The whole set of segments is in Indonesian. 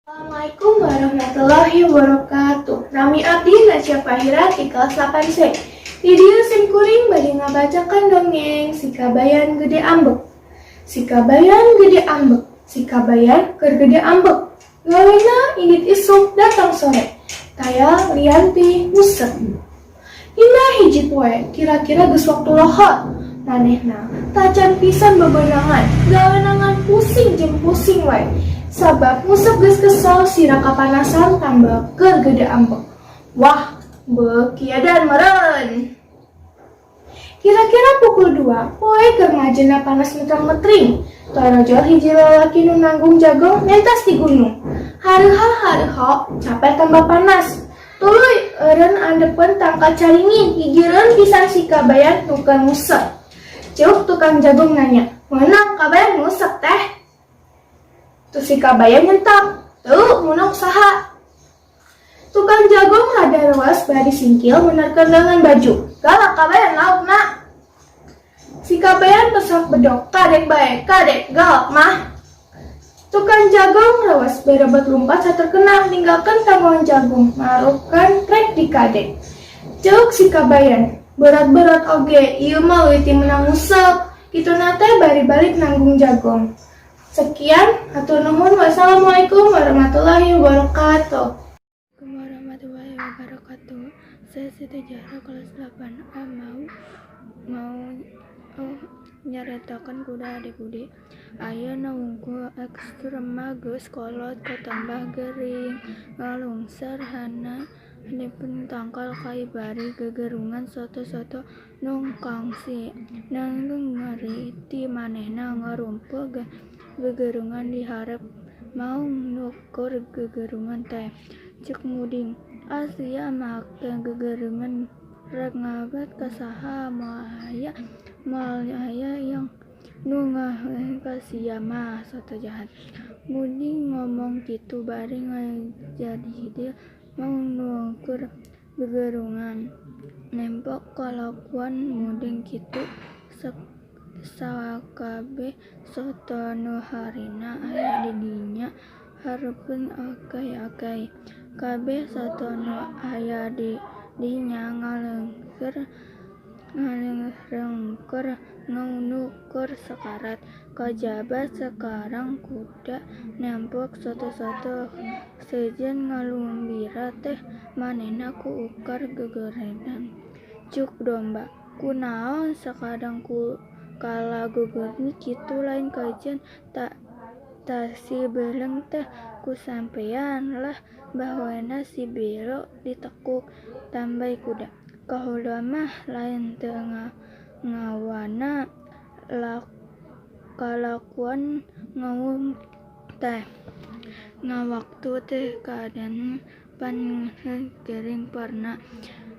Assalamualaikum warahmatullahi wabarakatuh. Nami abdi Nasya Fahira di kelas 8C. Di dieu sim kuring bari ngabacakan dongeng Si Kabayan Gede Ambek. Si Kabayan Gede Ambek, si Kabayan keur gede ambek. Gawena indit isuk datang sore. Taya Lianti musek. Indah hiji poe, kira-kira geus waktu lohot. Manehna tacan pisan bebenangan, gawenangan pusing jeung pusing wae. Sabab musek geus kesel sira kapanasan tambah keur gede ambek. Wah, beuh dan meureun. Kira-kira pukul 2, poe keur ngajena panas metrang-metring. Torojol hiji lalaki nu nanggung jagong mentas di gunung. Hareuha capek tambah panas. Tuluy eureun andepen tangkat caringin hijireun pisan si Kabayan nukeun musek. Ceuk tukang jagung nanya, "Meunang Kabayan musek teh?" Tu si Kabayan nyentak, "Tuh, munang saha?" Tukang jagung rada ruas bari singkil menerkeun lengan baju. "Galak Kabayan laukna." Si Kabayan pesak bedok, "Kadek bae, kadek, galak mah." Tukang jagung rawas berebet lumpat saterkena ninggalkeun tanggungan jagung, marukan trek di kadek. Ceuk si Kabayan, "Berat-berat oge, ieu mah leuwih ti menang musek." Kituna teh bari balik nanggung jagung. Sekian, hatur nuhun. Wassalamualaikum warahmatullahi wabarakatuh. Warahmatullahi wabarakatuh. Saya Siti Jahra kelas 8A mau nyaritakeun kuda adik-adik. Ayeuna wungkul ekstrema geus kolot katambah gering ngalungser hana hanipun tangkal kai bari gegerungan soto-soto nungkangsi nanggung ngari ti manehna ngarumpul gegerungan diharap mau nukur gegerungan teh cek muding asia make gegerungan rek ngabat kasaha moal aya yang nungah kasia mah soto jahat. Muding ngomong kitu bari ngajadi dia mau nukur gegerungan nempok kalakuan muding kitu sakabeh soto nu harina aya di dinya hareupeun akai-akai. Kabeh soto nu aya di dinya ngalengker nukur sekarat. Kajaba sekarang kuda nempok soto-soto sejen ngalumbira teh manehna ku ukar gegerenan. Cuk domba, kunaon sakadang ku kala gugurni kitu lain kajian tak si beleng teh ku sampean lah bahwana si belo ditekuk tambai kuda. Kahola mah lain teu ngawana kalakuan ngawung teh ngawaktu teh keadaan pan gering parna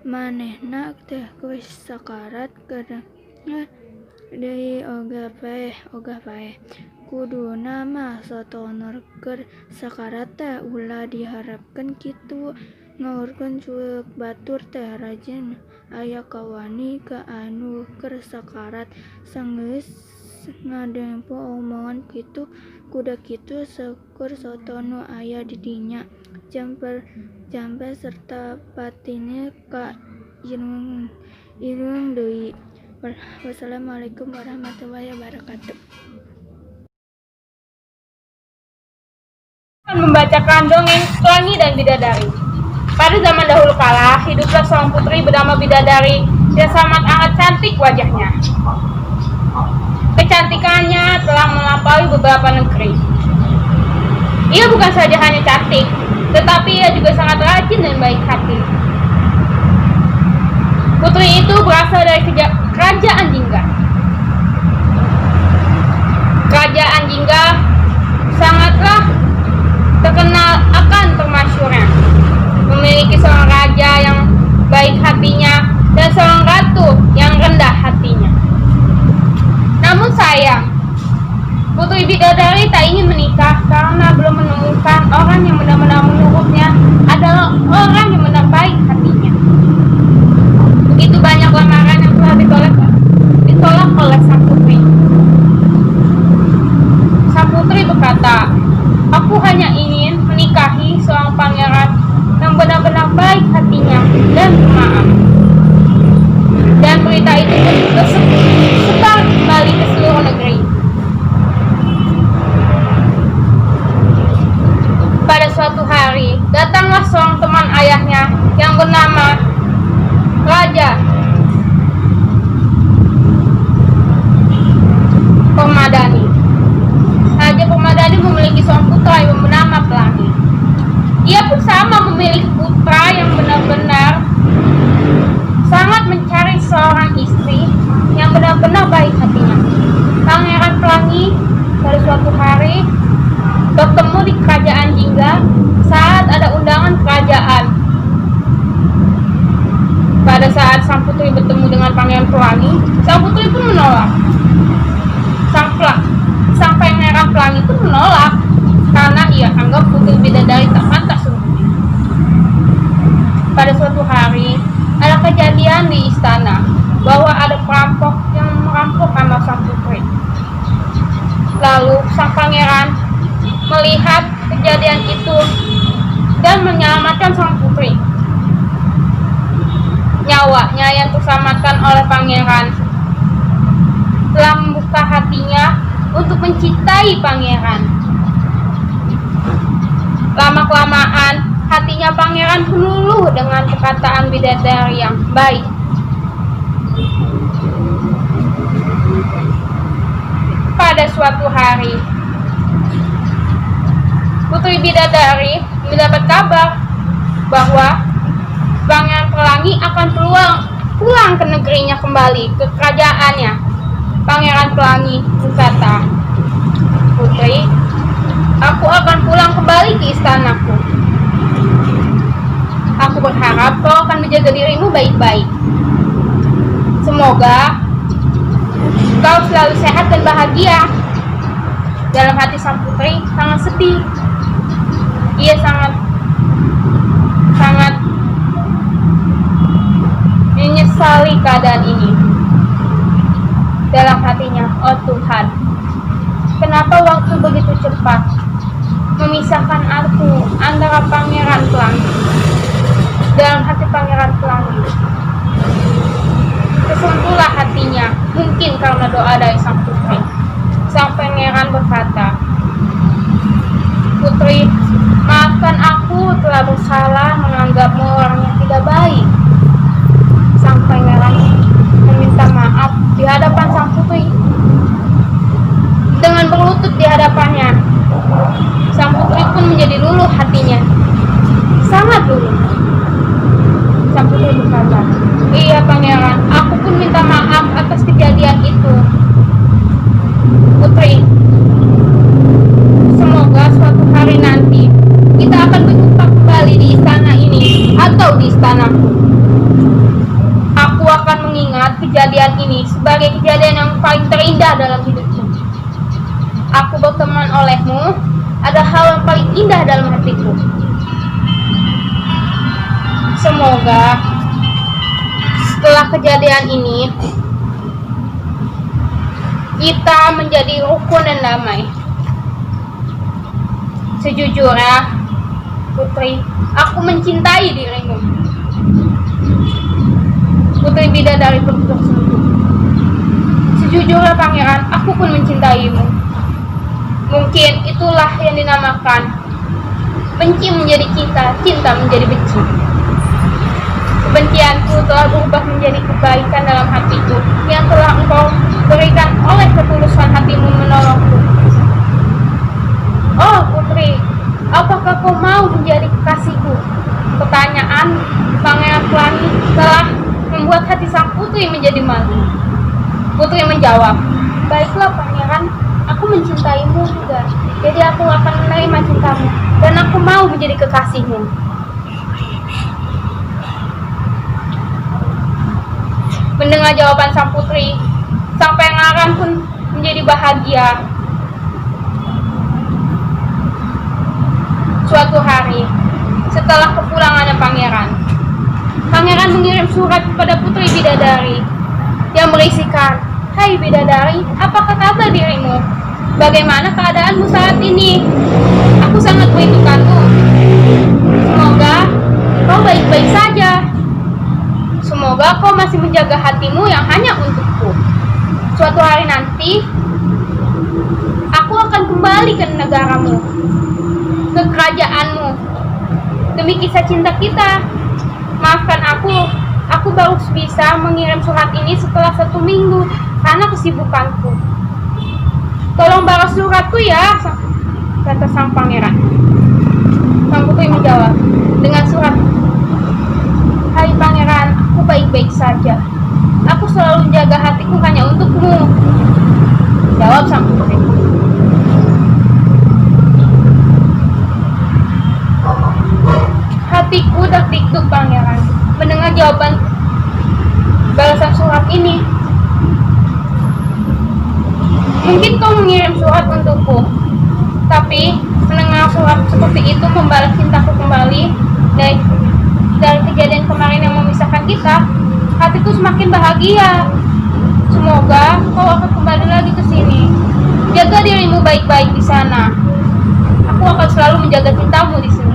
manehna teh geus sakarat keur deui ogah paeh kuduna mah satonor keur sakarat teh ulah diharapkeun kitu ngaurkeun cuek batur teh rajin aya kawani ka anu keur sakarat sanggeus ngadempo omongan kitu kuda kitu syukur soto nu aya di dinya jampe serta patine ka irung deui. Wassalamualaikum warahmatullahi wabarakatuh. Membacakan dongeng Pelangi dan Bidadari. Pada zaman dahulu kala, hiduplah seorang putri bernama Bidadari. Dia sangat amat cantik wajahnya. Kecantikannya telah melampaui beberapa negeri. Ia bukan saja hanya cantik, tetapi ia juga sangat rajin dan baik hati. Putri itu berasal dari kerajaan Jingga. Kerajaan Jingga sangatlah terkenal akan permasyurnya. Memiliki seorang raja yang baik hatinya dan seorang ratu yang rendah hatinya. Namun sayang, Putri Bidadari tak ingin menikah karena belum menemukan orang yang benar-benar menurutnya adalah orang yang benar baik hatinya. Begitu banyak lamaran yang telah ditolak oleh sang putri. Sang putri berkata, "Aku hanya ingin menikah Pelangi pada suatu hari bertemu di kerajaan Jingga saat ada undangan kerajaan. Pada saat sang putri bertemu dengan Pangeran Pelangi, sang putri pun menolak. Sang Pangeran Pelangi pun menolak karena ia anggap putri bidadari tak pantas untuknya. Pada suatu hari, ada kejadian di istana bahwa ada perampok yang merampok kamar sang putri. Lalu sang pangeran melihat kejadian itu dan menyelamatkan sang putri. Nyawanya yang terselamatkan oleh pangeran telah membuka hatinya untuk mencintai pangeran. Lama-kelamaan hatinya pangeran penuh dengan perkataan bidadari yang baik. Pada suatu hari, putri bidadari mendapat kabar bahwa Pangeran Pelangi akan pulang ke negerinya kembali, ke kerajaannya. Pangeran Pelangi berkata, "Putri, aku akan pulang kembali ke istanaku. Aku berharap kau akan menjaga dirimu baik-baik. Semoga kau selalu sehat dan bahagia." Dalam hati sang putri sangat sedih. Ia sangat menyesali keadaan ini. Dalam hatinya, "Oh Tuhan, kenapa waktu begitu cepat memisahkan aku antara Pangeran Pelangi?" Dalam hati Pangeran Pelangi tersentuhlah hatinya, mungkin karena doa dari sang putri. Sang pangeran berkata, "Putri, maafkan aku telah bersalah menganggapmu orang yang tidak baik." Sang pangeran meminta maaf di hadapan sang putri. Dengan berlutut di hadapannya, sang putri pun menjadi luluh hatinya, sangat luluh. Sang putri berkata, "Iya pangeran, aku pun minta maaf atas kejadian itu. Putri, semoga suatu hari nanti kita akan berjumpa kembali di istana ini atau di istanaku. Aku akan mengingat kejadian ini sebagai kejadian yang paling terindah dalam hidupku. Aku berteman olehmu ada hal yang paling indah dalam hatiku. Semoga setelah kejadian ini kita menjadi rukun dan damai. Sejujurnya, Putri, aku mencintai dirimu." Putri bidadari pun tersenyum. "Sejujurnya pangeran, aku pun mencintaimu. Mungkin itulah yang dinamakan benci menjadi cinta, cinta menjadi benci. Kebencianku telah berubah menjadi kebaikan dalam hatiku yang telah engkau berikan oleh ketulusan hatimu menolongku. Oh Putri, apakah kau mau menjadi kekasihku?" Pertanyaan Pangeran Pelangi telah membuat hati sang putri menjadi malu. Putri menjawab, "Baiklah pangeran, aku mencintaimu juga. Jadi aku akan menerima cintamu dan aku mau menjadi kekasihmu." Mendengar jawaban sang putri, sang pangeran pun menjadi bahagia. Suatu hari, setelah kepulangannya pangeran mengirim surat kepada putri bidadari yang berisikan, "Hai bidadari, apakah kabar dirimu? Bagaimana keadaanmu saat ini? Aku sangat merindukanmu. Semoga kau baik-baik saja. Semoga kau masih menjaga hatimu yang hanya untukku. Suatu hari nanti, aku akan kembali ke negaramu, ke kerajaanmu, demi kisah cinta kita. Maafkan aku baru bisa mengirim surat ini setelah 1 minggu karena kesibukanku. Tolong balas suratku ya," kata sang pangeran. Sang putri menjawab dengan surat, "Hai pangeran, aku baik-baik saja. Aku selalu menjaga hatiku hanya untukmu," jawab sang putri. untuk pangeran mendengar jawaban balasan surat ini. Mungkin kau mengirim surat untukku, tapi mendengar surat seperti itu membalas cintaku kembali dari kejadian kemarin yang memisahkan kita. Hatiku semakin bahagia. Semoga kau akan kembali lagi ke sini. Jaga dirimu baik-baik di sana. Aku akan selalu menjaga cintamu di sini.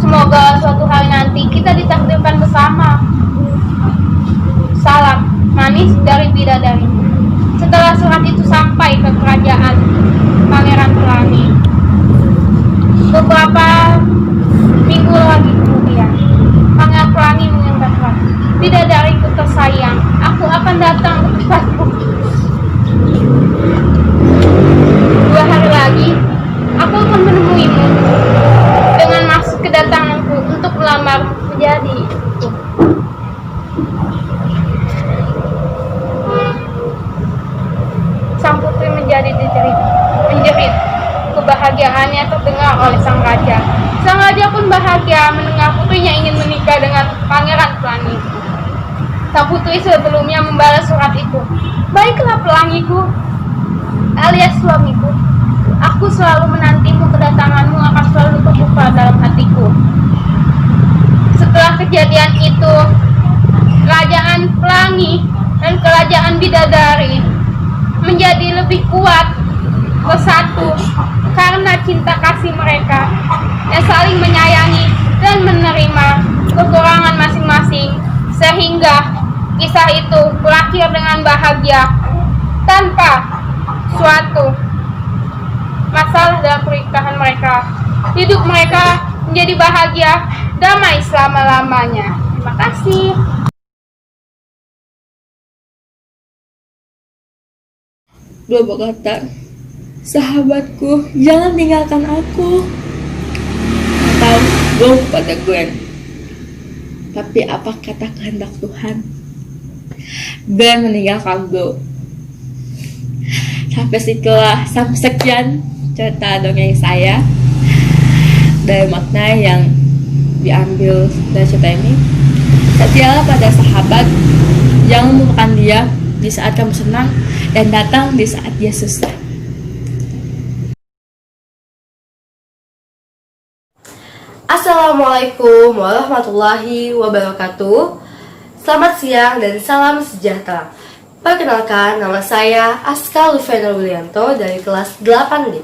Semoga suatu hari nanti kita ditakdirkan bersama. Salam manis dari bidadari. Setelah surat itu sampai ke kerajaan Pangeran Pelangi, beberapa minggu lagi kemudian, Pangeran Pelangi mengatakan, "Bidadariku tersayang, aku akan datang ke tempatmu. 2 hari lagi, aku akan menemuimu dengan maksud kedatanganku untuk melamar menjadi istriku." Sang putri menjerit. Kebahagiaannya terdengar oleh sang raja. Sang raja pun bahagia mendengar putrinya ingin menikah dengan Pangeran Pelangi. Sang putri sebelumnya membalas surat itu. "Baiklah pelangiku, alias suamiku. Aku selalu menantimu, kedatanganmu akan selalu terbuka dalam hatiku." Setelah kejadian itu, kerajaan Pelangi dan kerajaan Bidadari menjadi lebih kuat bersatu karena cinta kasih mereka yang saling menyayangi dan menerima kekurangan masing-masing, sehingga kisah itu berakhir dengan bahagia tanpa suatu masalah dalam pernikahan mereka. Hidup mereka menjadi bahagia, damai selama-lamanya. Terima kasih. Dia berkata, "Sahabatku, jangan tinggalkan aku." Atau go pada Gwen. Tapi apa kata kehendak Tuhan? Gwen meninggalkan Go. Sampai sekian cerita dongeng saya dari makna yang diambil dari cerita ini. Setialah pada sahabat, jangan melupakan dia di saat kamu senang dan datang di saat dia susah. Assalamualaikum warahmatullahi wabarakatuh. Selamat siang dan salam sejahtera. Perkenalkan, nama saya Aska Lufena Willianto dari kelas 8D.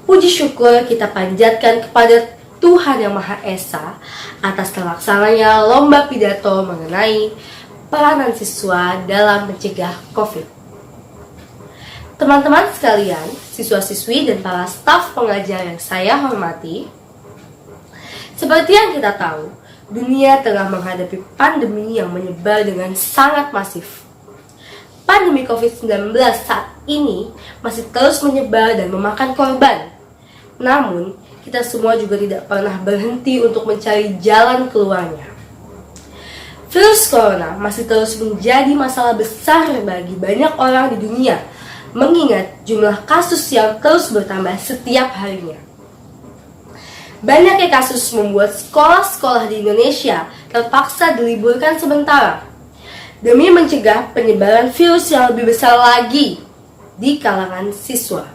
Puji syukur kita panjatkan kepada Tuhan Yang Maha Esa atas terlaksananya lomba pidato mengenai peranan siswa dalam mencegah COVID. Teman-teman sekalian, siswa-siswi dan para staf pengajar yang saya hormati, seperti yang kita tahu, dunia tengah menghadapi pandemi yang menyebar dengan sangat masif. Pandemi COVID-19 saat ini masih terus menyebar dan memakan korban. Namun, kita semua juga tidak pernah berhenti untuk mencari jalan keluarnya. Virus corona masih terus menjadi masalah besar bagi banyak orang di dunia, mengingat jumlah kasus yang terus bertambah setiap harinya. Banyaknya kasus membuat sekolah-sekolah di Indonesia terpaksa diliburkan sementara demi mencegah penyebaran virus yang lebih besar lagi di kalangan siswa.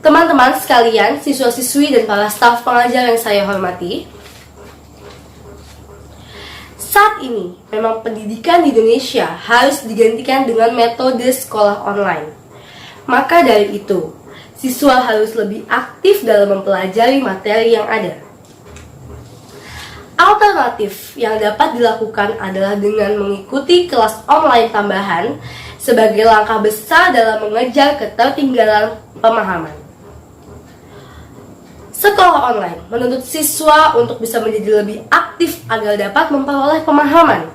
Teman-teman sekalian, siswa-siswi dan para staf pengajar yang saya hormati, saat ini memang pendidikan di Indonesia harus digantikan dengan metode sekolah online. Maka dari itu, siswa harus lebih aktif dalam mempelajari materi yang ada. Alternatif yang dapat dilakukan adalah dengan mengikuti kelas online tambahan sebagai langkah besar dalam mengejar ketertinggalan pemahaman. Sekolah online menuntut siswa untuk bisa menjadi lebih aktif agar dapat memperoleh pemahaman.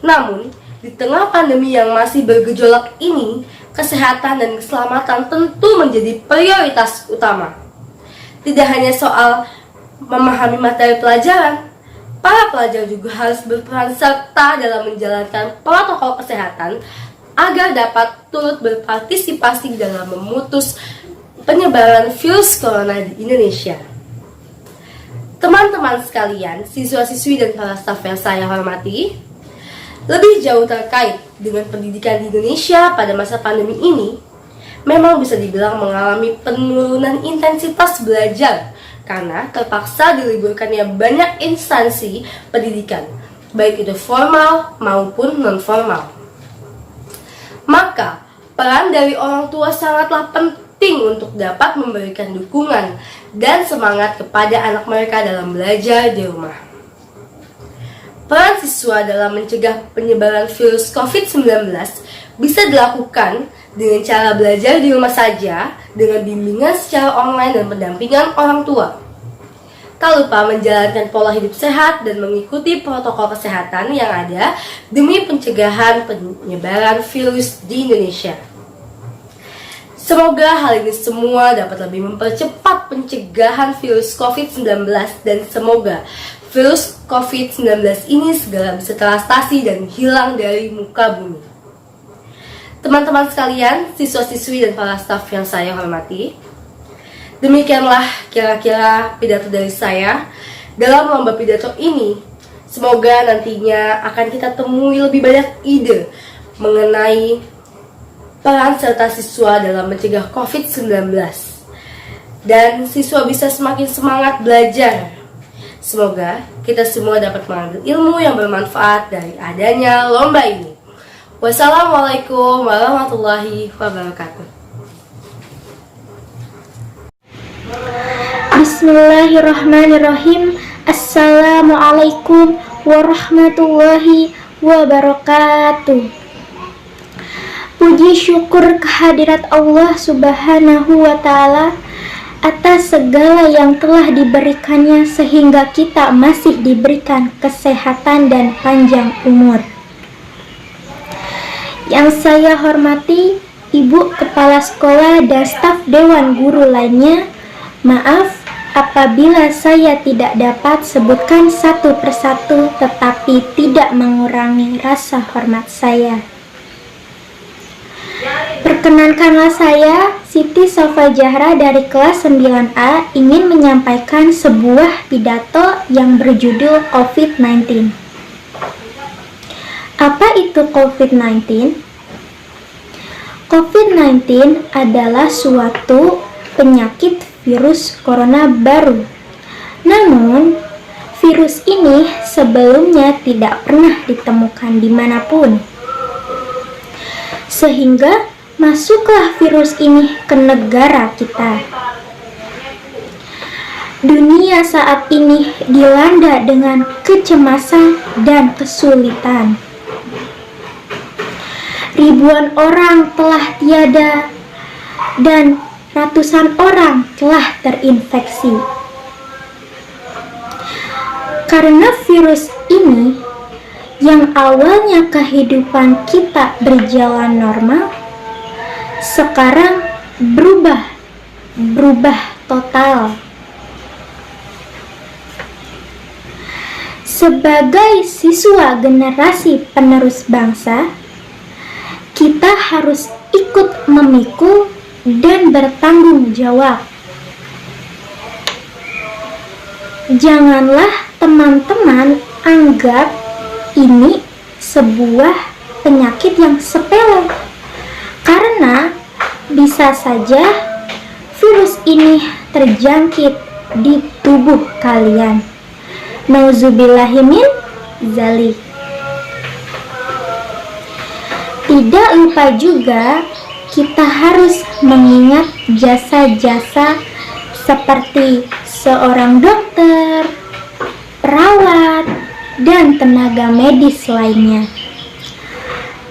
Namun, di tengah pandemi yang masih bergejolak ini, kesehatan dan keselamatan tentu menjadi prioritas utama. Tidak hanya soal memahami materi pelajaran, para pelajar juga harus berperan serta dalam menjalankan protokol kesehatan agar dapat turut berpartisipasi dalam memutus penyebaran virus corona di Indonesia. Teman-teman sekalian, siswa-siswi dan para staf yang saya hormati, lebih jauh terkait dengan pendidikan di Indonesia pada masa pandemi ini, memang bisa dibilang mengalami penurunan intensitas belajar karena terpaksa diliburkannya banyak instansi pendidikan, baik itu formal maupun non-formal. Maka, peran dari orang tua sangatlah penting untuk dapat memberikan dukungan dan semangat kepada anak mereka dalam belajar di rumah. Peran siswa dalam mencegah penyebaran virus COVID-19 bisa dilakukan dengan cara belajar di rumah saja, dengan bimbingan secara online dan pendampingan orang tua. Tak lupa menjalankan pola hidup sehat dan mengikuti protokol kesehatan yang ada demi pencegahan penyebaran virus di Indonesia. Semoga hal ini semua dapat lebih mempercepat pencegahan virus COVID-19 dan semoga virus COVID-19 ini segera bisa teratasi dan hilang dari muka bumi. Teman-teman sekalian, siswa-siswi dan para staf yang saya hormati, demikianlah kira-kira pidato dari saya dalam lomba pidato ini. Semoga nantinya akan kita temui lebih banyak ide mengenai peran serta siswa dalam mencegah COVID-19 dan siswa bisa semakin semangat belajar. Semoga kita semua dapat mengambil ilmu yang bermanfaat dari adanya lomba ini. Wassalamualaikum warahmatullahi wabarakatuh. Bismillahirrahmanirrahim. Assalamualaikum warahmatullahi wabarakatuh. Puji syukur kehadirat Allah Subhanahu wa Ta'ala atas segala yang telah diberikannya sehingga kita masih diberikan kesehatan dan panjang umur. Yang saya hormati Ibu Kepala Sekolah dan staf Dewan Guru lainnya, maaf apabila saya tidak dapat sebutkan satu persatu tetapi tidak mengurangi rasa hormat saya. Perkenankanlah saya, Siti Sofa Jahra dari kelas 9A ingin menyampaikan sebuah pidato yang berjudul COVID-19. Apa itu COVID-19? COVID-19 adalah suatu penyakit virus corona baru. Namun, virus ini sebelumnya tidak pernah ditemukan dimanapun. Sehingga masuklah virus ini ke negara kita. Dunia saat ini dilanda dengan kecemasan dan kesulitan. Ribuan orang telah tiada dan ratusan orang telah terinfeksi. Karena virus ini yang awalnya kehidupan kita berjalan normal, sekarang berubah total. Sebagai siswa generasi penerus bangsa, kita harus ikut memikul dan bertanggung jawab. Janganlah teman-teman anggap ini sebuah penyakit yang sepele, karena bisa saja virus ini terjangkit di tubuh kalian. Nauzubillahimin zalik. Tidak lupa juga kita harus mengingat jasa-jasa seperti seorang dokter, perawat, dan tenaga medis lainnya.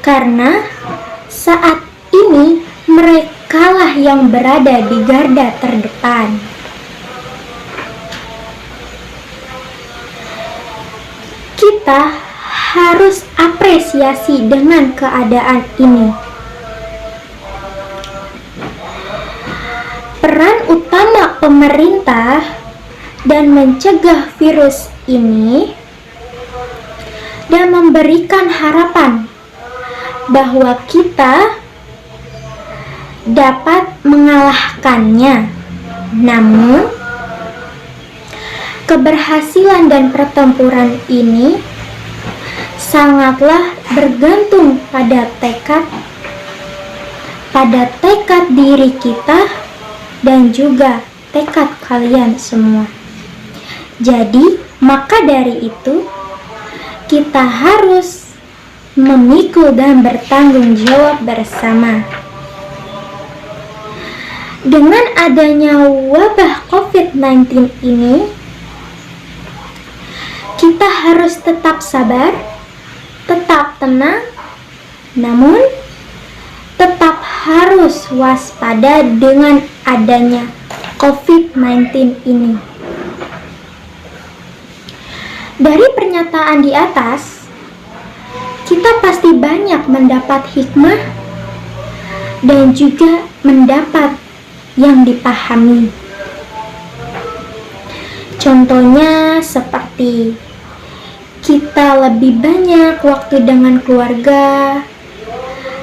Karena saat ini merekalah yang berada di garda terdepan. Kita harus apresiasi dengan keadaan ini. Peran utama pemerintah dan mencegah virus ini dan memberikan harapan bahwa kita dapat mengalahkannya. Namun, Keberhasilan dan pertempuran ini sangatlah bergantung pada tekad diri kita dan juga tekad kalian semua. Jadi, maka dari itu kita harus memikul dan bertanggung jawab bersama. Dengan adanya wabah COVID-19 ini, kita harus tetap sabar, tetap tenang, namun tetap harus waspada dengan adanya COVID-19 ini. Dari pernyataan di atas, kita pasti banyak mendapat hikmah dan juga mendapat yang dipahami. Contohnya seperti kita lebih banyak waktu dengan keluarga,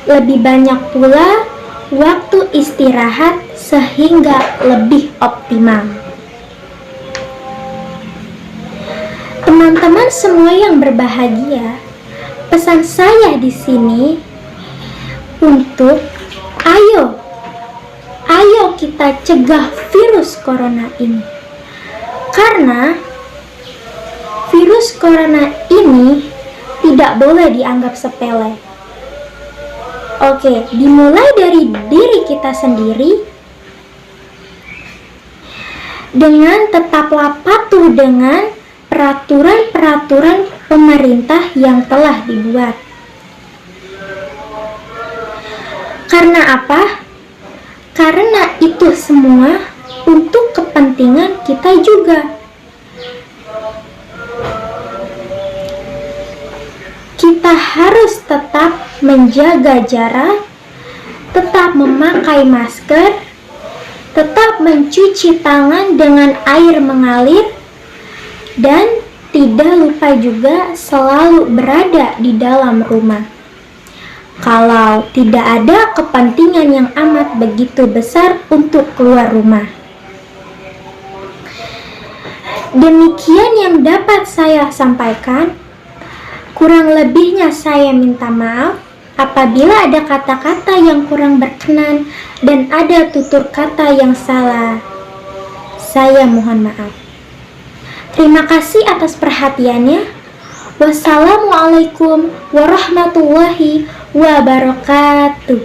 lebih banyak pula waktu istirahat sehingga lebih optimal. Teman-teman semua yang berbahagia, pesan saya di sini untuk ayo kita cegah virus corona ini. Karena virus corona ini tidak boleh dianggap sepele. Oke, dimulai dari diri kita sendiri dengan tetaplah patuh dengan peraturan-peraturan pemerintah yang telah dibuat. Karena apa? Karena itu semua untuk kepentingan kita juga. Kita harus tetap menjaga jarak, tetap memakai masker, tetap mencuci tangan dengan air mengalir, dan tidak lupa juga selalu berada di dalam rumah. Kalau tidak ada kepentingan yang amat begitu besar untuk keluar rumah. Demikian yang dapat saya sampaikan. Kurang lebihnya saya minta maaf apabila ada kata-kata yang kurang berkenan dan ada tutur kata yang salah. Saya mohon maaf. Terima kasih atas perhatiannya. Wassalamualaikum warahmatullahi wabarakatuh.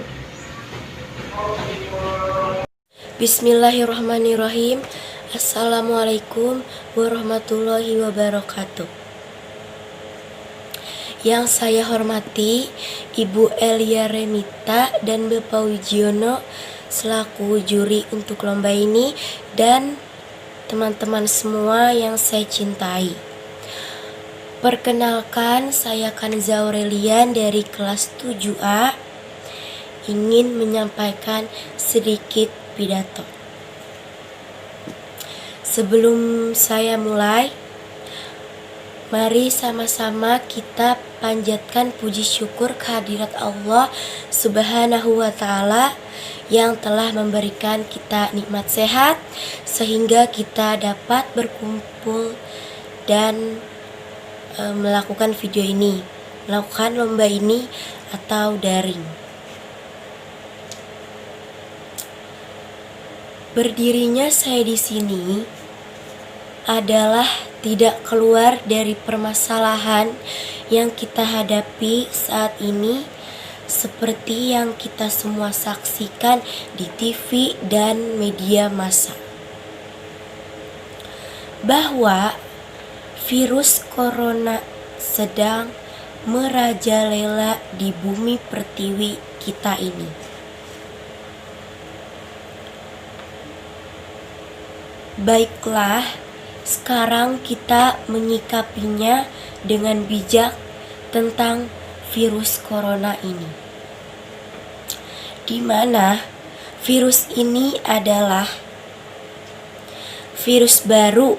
Bismillahirrahmanirrahim. Assalamualaikum warahmatullahi wabarakatuh. Yang saya hormati Ibu Elia Remita dan Bapak Wijiono selaku juri untuk lomba ini, dan teman-teman semua yang saya cintai. Perkenalkan, saya Kanza Aurelian dari kelas 7A ingin menyampaikan sedikit pidato. Sebelum saya mulai, mari sama-sama kita panjatkan puji syukur kehadirat Allah Subhanahu wa Ta'ala yang telah memberikan kita nikmat sehat sehingga kita dapat berkumpul dan melakukan video ini, melakukan lomba ini atau daring. Berdirinya saya di sini adalah tidak keluar dari permasalahan yang kita hadapi saat ini, seperti yang kita semua saksikan di TV dan media massa, bahwa virus corona sedang merajalela di bumi pertiwi kita ini. Baiklah, sekarang kita menyikapinya dengan bijak tentang virus corona ini, di mana virus ini adalah virus baru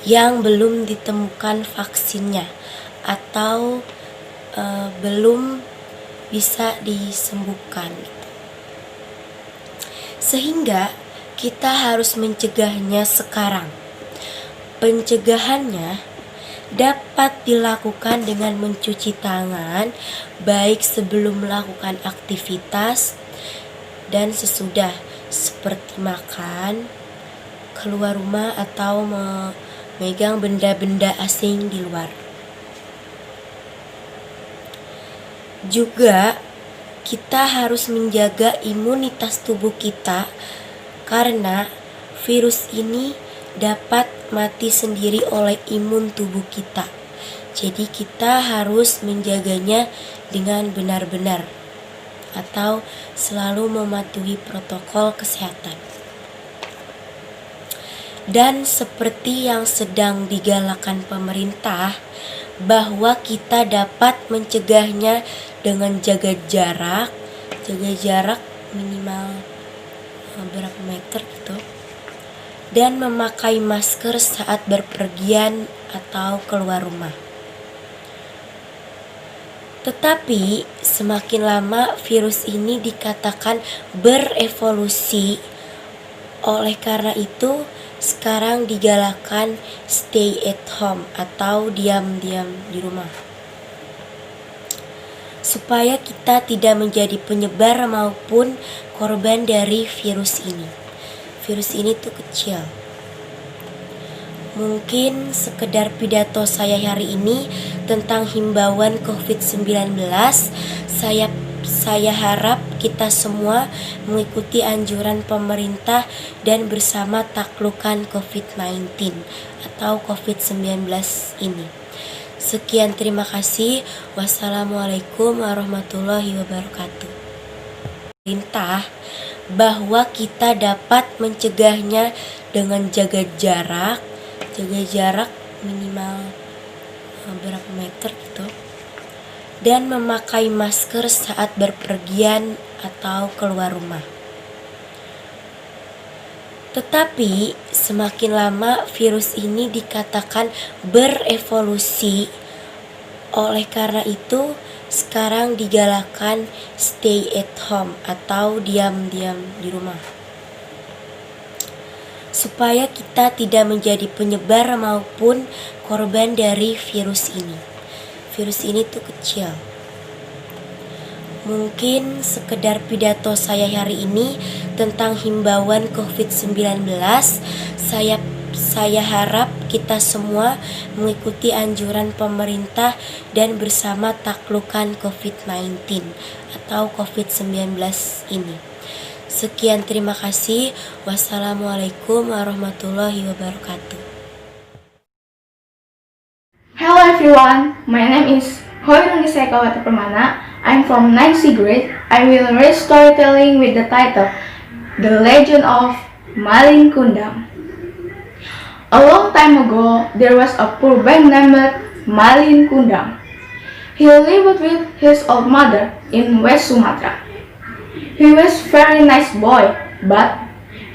yang belum ditemukan vaksinnya atau belum bisa disembuhkan, sehingga kita harus mencegahnya sekarang. Pencegahannya dapat dilakukan dengan mencuci tangan, baik sebelum melakukan aktivitas dan sesudah, seperti makan, keluar rumah, atau memegang benda-benda asing di luar. Juga kita harus menjaga imunitas tubuh kita karena virus ini dapat mati sendiri oleh imun tubuh kita. Jadi kita harus menjaganya dengan benar-benar atau selalu mematuhi protokol kesehatan. Dan seperti yang sedang digalakkan pemerintah, bahwa kita dapat mencegahnya dengan jaga jarak minimal berapa meter gitu, dan memakai masker saat berpergian atau keluar rumah. Tetapi semakin lama virus ini dikatakan berevolusi. Oleh karena itu sekarang digalakkan stay at home atau diam-diam di rumah, supaya kita tidak menjadi penyebar maupun korban dari virus ini. Virus ini tuh kecil. Mungkin sekedar pidato saya hari ini tentang himbauan COVID-19. Saya harap kita semua mengikuti anjuran pemerintah dan bersama taklukkan COVID-19 atau COVID-19 ini. Sekian, terima kasih. Wassalamualaikum warahmatullahi wabarakatuh. Perintah bahwa kita dapat mencegahnya dengan jaga jarak minimal berapa meter gitu, dan memakai masker saat berpergian atau keluar rumah. Tetapi semakin lama virus ini dikatakan berevolusi. Oleh karena itu sekarang digalakkan stay at home atau diam-diam di rumah, supaya kita tidak menjadi penyebar maupun korban dari virus ini. Virus ini tuh kecil. Mungkin sekedar pidato saya hari ini tentang himbauan COVID-19. Saya harap kita semua mengikuti anjuran pemerintah dan bersama taklukkan COVID-19 atau COVID-19 ini. Sekian, terima kasih. Wassalamualaikum warahmatullahi wabarakatuh. Hello everyone, my name is Hoiruni Sekawati Permana. I'm from 9th C grade. I will read storytelling with the title The Legend of Malin Kundang. A long time ago, there was a poor boy named Malin Kundang. He lived with his old mother in West Sumatra. He was a very nice boy, but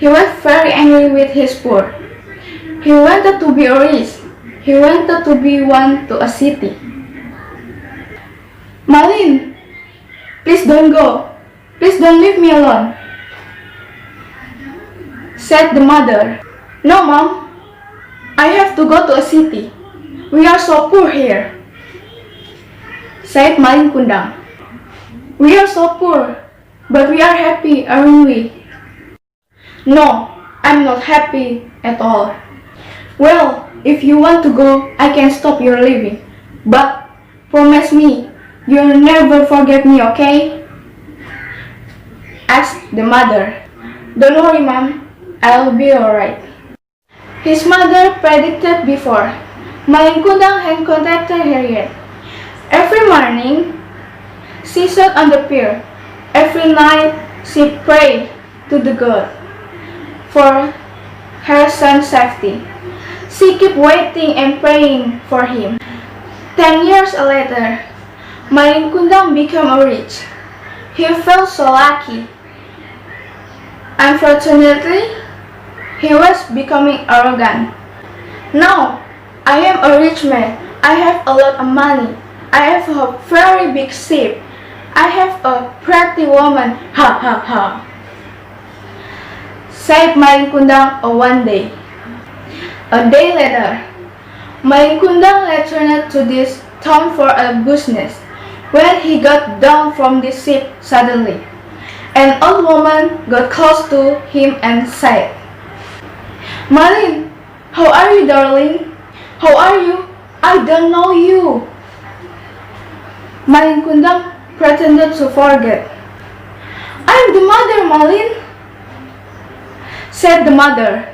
he was very angry with his poor. He wanted to be rich. He wanted to be one to a city. Malin, please don't go. Please don't leave me alone, said the mother. No, Mom. I have to go to a city. We are so poor here, said Malin Kundang. We are so poor, but we are happy, aren't we? No, I'm not happy at all. Well, if you want to go, I can stop your living. But promise me, you'll never forget me, okay? Asked the mother. Don't worry, Mom. I'll be alright. His mother predicted before. Malin Kundang had contacted her yet. Every morning, she sat on the pier. Every night, she prayed to the God for her son's safety. She kept waiting and praying for him. 10 years later, Malin Kundang became rich. He felt so lucky. Unfortunately, he was becoming arrogant. Now, I am a rich man. I have a lot of money. I have a very big ship. I have a pretty woman. Ha ha ha, said Malin Kundang one day. A day later, Malin Kundang returned to this town for a business. When he got down from the ship suddenly, an old woman got close to him and said, "Malin, how are you, darling? How are you? I don't know you." Malin Kundang pretended to forget. "I'm the mother, Malin," said the mother.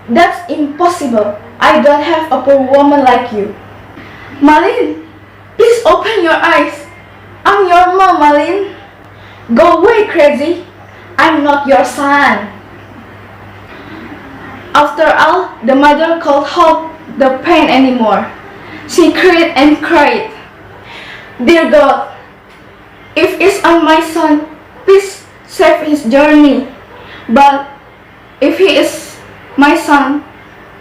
"That's impossible. I don't have a poor woman like you." "Malin, please open your eyes. I'm your mom, Malin." "Go away, crazy. I'm not your son." After all, the mother could hold the pain anymore. She cried and cried. "Dear God, if it's on my son, please save his journey. But if he is my son,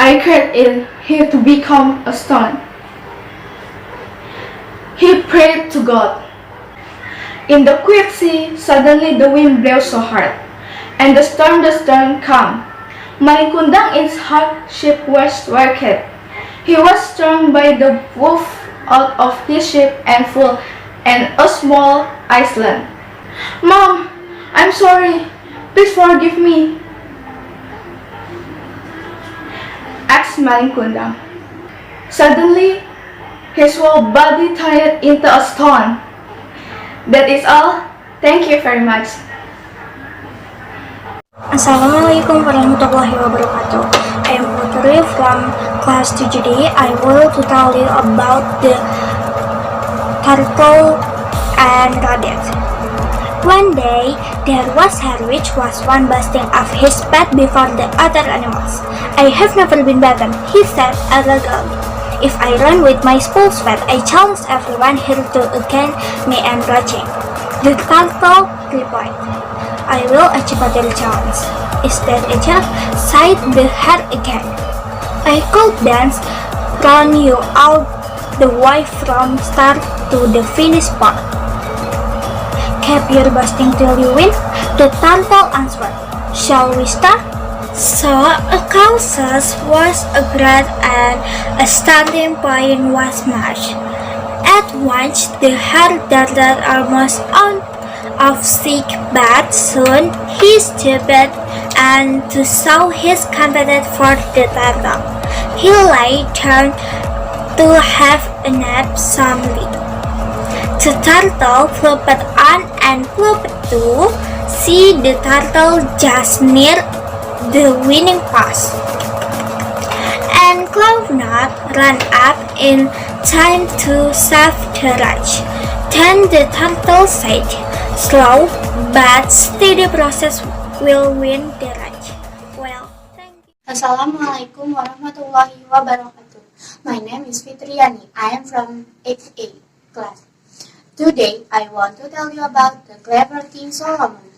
I create him to become a stone." He prayed to God. In the quiet sea, suddenly the wind blew so hard, and the storm came. Malin Kundang in his hardship was wicked. He was thrown by the wolf out of his ship and full in a small island. "Mom, I'm sorry. Please forgive me," asked Malin Kundang. Suddenly, his whole body turned into a stone. That is all. Thank you very much. Assalamualaikum warahmatullahi wabarakatuh. I am Putri from class 2GD. I will to tell you about the turtle and rabbit. One day, there was Harry, which was one bursting of his pet before the other animals. "I have never been beaten," he said elegantly. "If I run with my full sweat, I challenge everyone here to against me and Rajin." The turtle replied, "I will achieve the challenge." "Is that a challenge?" sighed the hare again. "I could dance, run you out the way from start to the finish part." "Keep your boasting till you win," the turtle answered. "Shall we start?" So a council was agreed and a starting point was marked. At once the hare darted almost out of sight, but soon he stopped and saw his companion for the turtle. He lay down to have a nap soundly. The turtle flopped on and flopped to see the turtle just near the winning pass. And Cloudnut ran up in time to save the race. Then the turtle said, "Slow but steady process will win the race." Well, thank you. Assalamualaikum warahmatullahi wabarakatuh. My name is Fitriani. I am from 8A class. Today, I want to tell you about the clever King Solomon.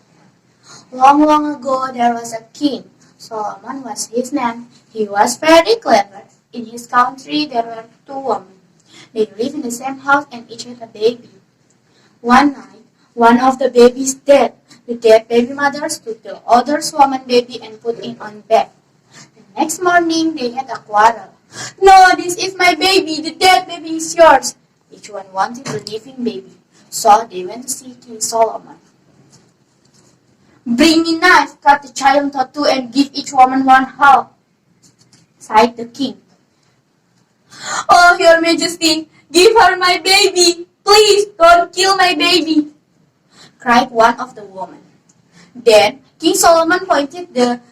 Long, long ago, there was a king. Solomon was his name. He was very clever. In his country, there were two women. They lived in the same house and each had a baby. One night, one of the babies died. The dead baby mother took the other woman's baby and put it on bed. The next morning, they had a quarrel. "No, this is my baby. The dead baby is yours." Each one wanted the living baby, so they went to see King Solomon. "Bring me knife, cut the child into two, and give each woman one half," sighed the king. "Oh, your majesty, give her my baby. Please don't kill my baby," cried one of the women. Then King Solomon pointed the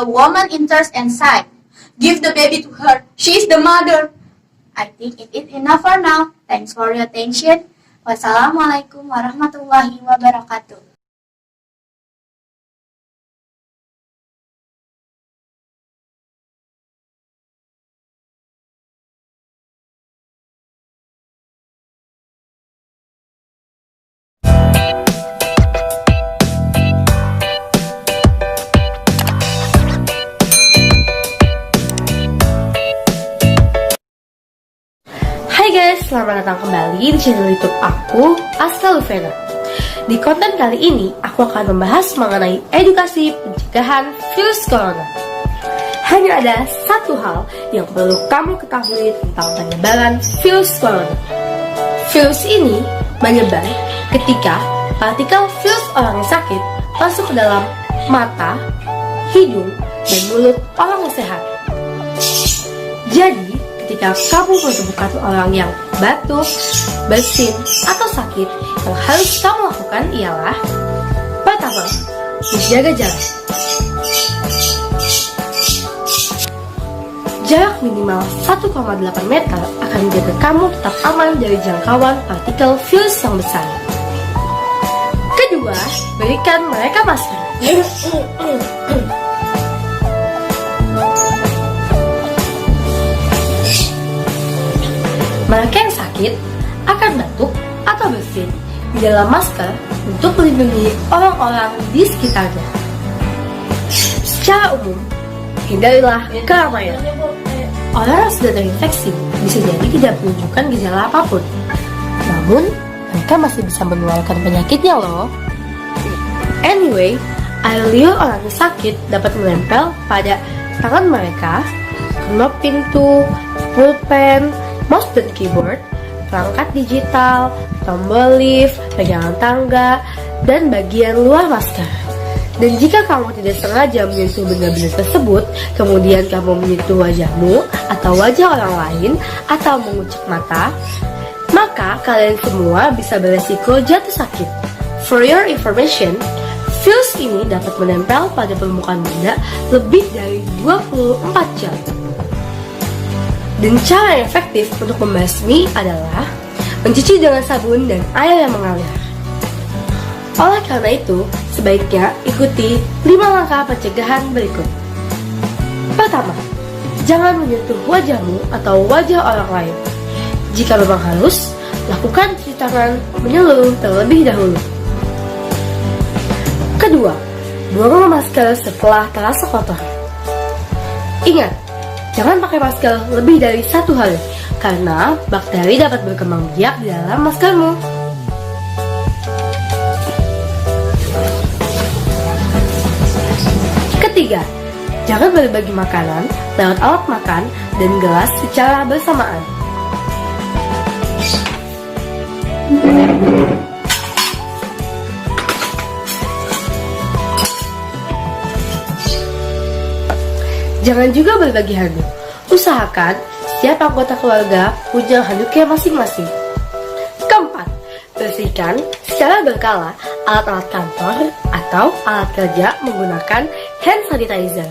woman interest and sighed, "Give the baby to her. She is the mother." I think it is enough for now. Thanks for your attention. Wassalamualaikum warahmatullahi wabarakatuh. Hai guys, selamat datang kembali di channel YouTube aku, Astra Lufena. Di konten kali ini, aku akan membahas mengenai edukasi pendidikan. pencegahan virus corona. Hanya ada satu hal yang perlu kamu ketahui tentang penyebaran virus corona. Virus ini menyebar ketika partikel virus orang yang sakit masuk ke dalam mata, hidung, dan mulut orang yang sehat. Jadi, ketika kamu menemukan orang yang batuk, bersin, atau sakit, yang harus kamu lakukan ialah: pertama, menjaga jarak. Jarak minimal 1,8 meter akan menjaga kamu tetap aman dari jangkauan partikel virus yang besar. Kedua, berikan mereka masker. Mereka yang sakit akan batuk atau bersin di dalam masker untuk melindungi orang-orang di sekitarnya. Secara umum, hindarilah keramaian. Orang yang sudah terinfeksi bisa jadi tidak menunjukkan gejala apapun, namun mereka masih bisa menularkan penyakitnya loh. Anyway, air liur orang yang sakit dapat menempel pada tangan mereka, knop pintu, pulpen, mouse dan keyboard, perangkat digital, tombol lift, pegangan tangga, dan bagian luar masker. Dan jika kamu tidak sengaja menyentuh benda-benda tersebut, kemudian kamu menyentuh wajahmu atau wajah orang lain, atau mengucek mata, maka kalian semua bisa beresiko jatuh sakit. For your information, virus ini dapat menempel pada permukaan benda lebih dari 24 jam. Dan cara yang efektif untuk membasmi adalah mencuci dengan sabun dan air yang mengalir. Oleh karena itu, sebaiknya ikuti 5 langkah pencegahan berikut. Pertama, jangan menyentuh wajahmu atau wajah orang lain. Jika memang harus, lakukan cuci tangan menyeluruh terlebih dahulu. Kedua, buang masker setelah terasa kotor. Ingat, jangan pakai masker lebih dari 1 hari, karena bakteri dapat berkembang biak di dalam maskermu. Ketiga, jangan berbagi makanan lewat alat makan dan gelas secara bersamaan. Jangan juga berbagi handuk. Usahakan setiap anggota keluarga punya handuknya masing-masing. Keempat, bersihkan secara berkala alat-alat kantor atau alat kerja menggunakan hand sanitizer.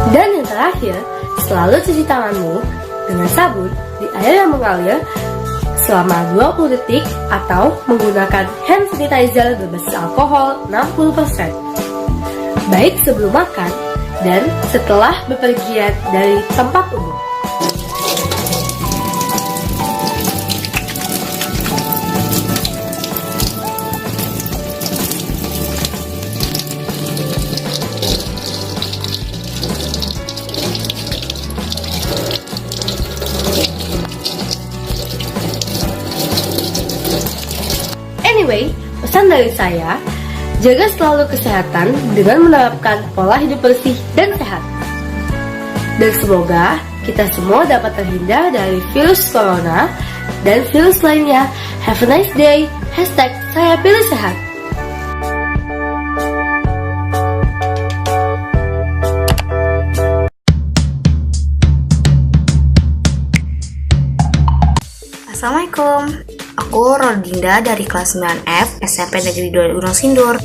Dan yang terakhir, selalu cuci tanganmu dengan sabun di air yang mengalir selama 20 detik atau menggunakan hand sanitizer berbasis alkohol 60%. Baik sebelum makan dan setelah bepergian dari tempat umum. Anyway, pesan dari saya, jaga selalu kesehatan dengan menerapkan pola hidup bersih dan sehat. Dan semoga kita semua dapat terhindar dari virus corona dan virus lainnya. Have a nice day. #saya pilih sehat. Assalamualaikum. Aku Rodinda dari kelas 9F SMP Negeri 2 Gunung Sindur.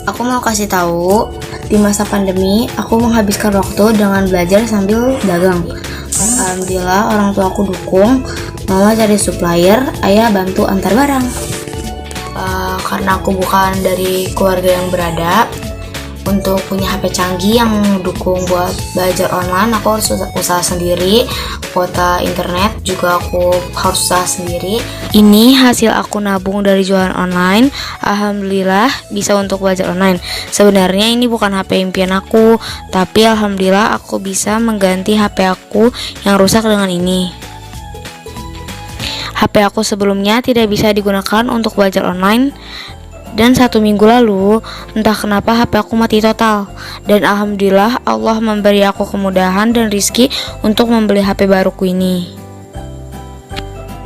Aku mau kasih tahu, di masa pandemi aku menghabiskan waktu dengan belajar sambil dagang. Alhamdulillah orang tua aku dukung, mama cari supplier, ayah bantu antar barang. Karena aku bukan dari keluarga yang beradab, untuk punya HP canggih yang dukung buat belajar online. Aku harus usaha sendiri, kuota internet juga aku harus usaha sendiri. Ini hasil aku nabung dari jualan online. Alhamdulillah bisa untuk belajar online. Sebenarnya ini bukan HP impian aku, tapi alhamdulillah aku bisa mengganti HP aku yang rusak dengan ini. HP aku sebelumnya tidak bisa digunakan untuk belajar online, dan 1 minggu lalu entah kenapa HP aku mati total. Dan alhamdulillah Allah memberi aku kemudahan dan rizki untuk membeli HP baruku ini.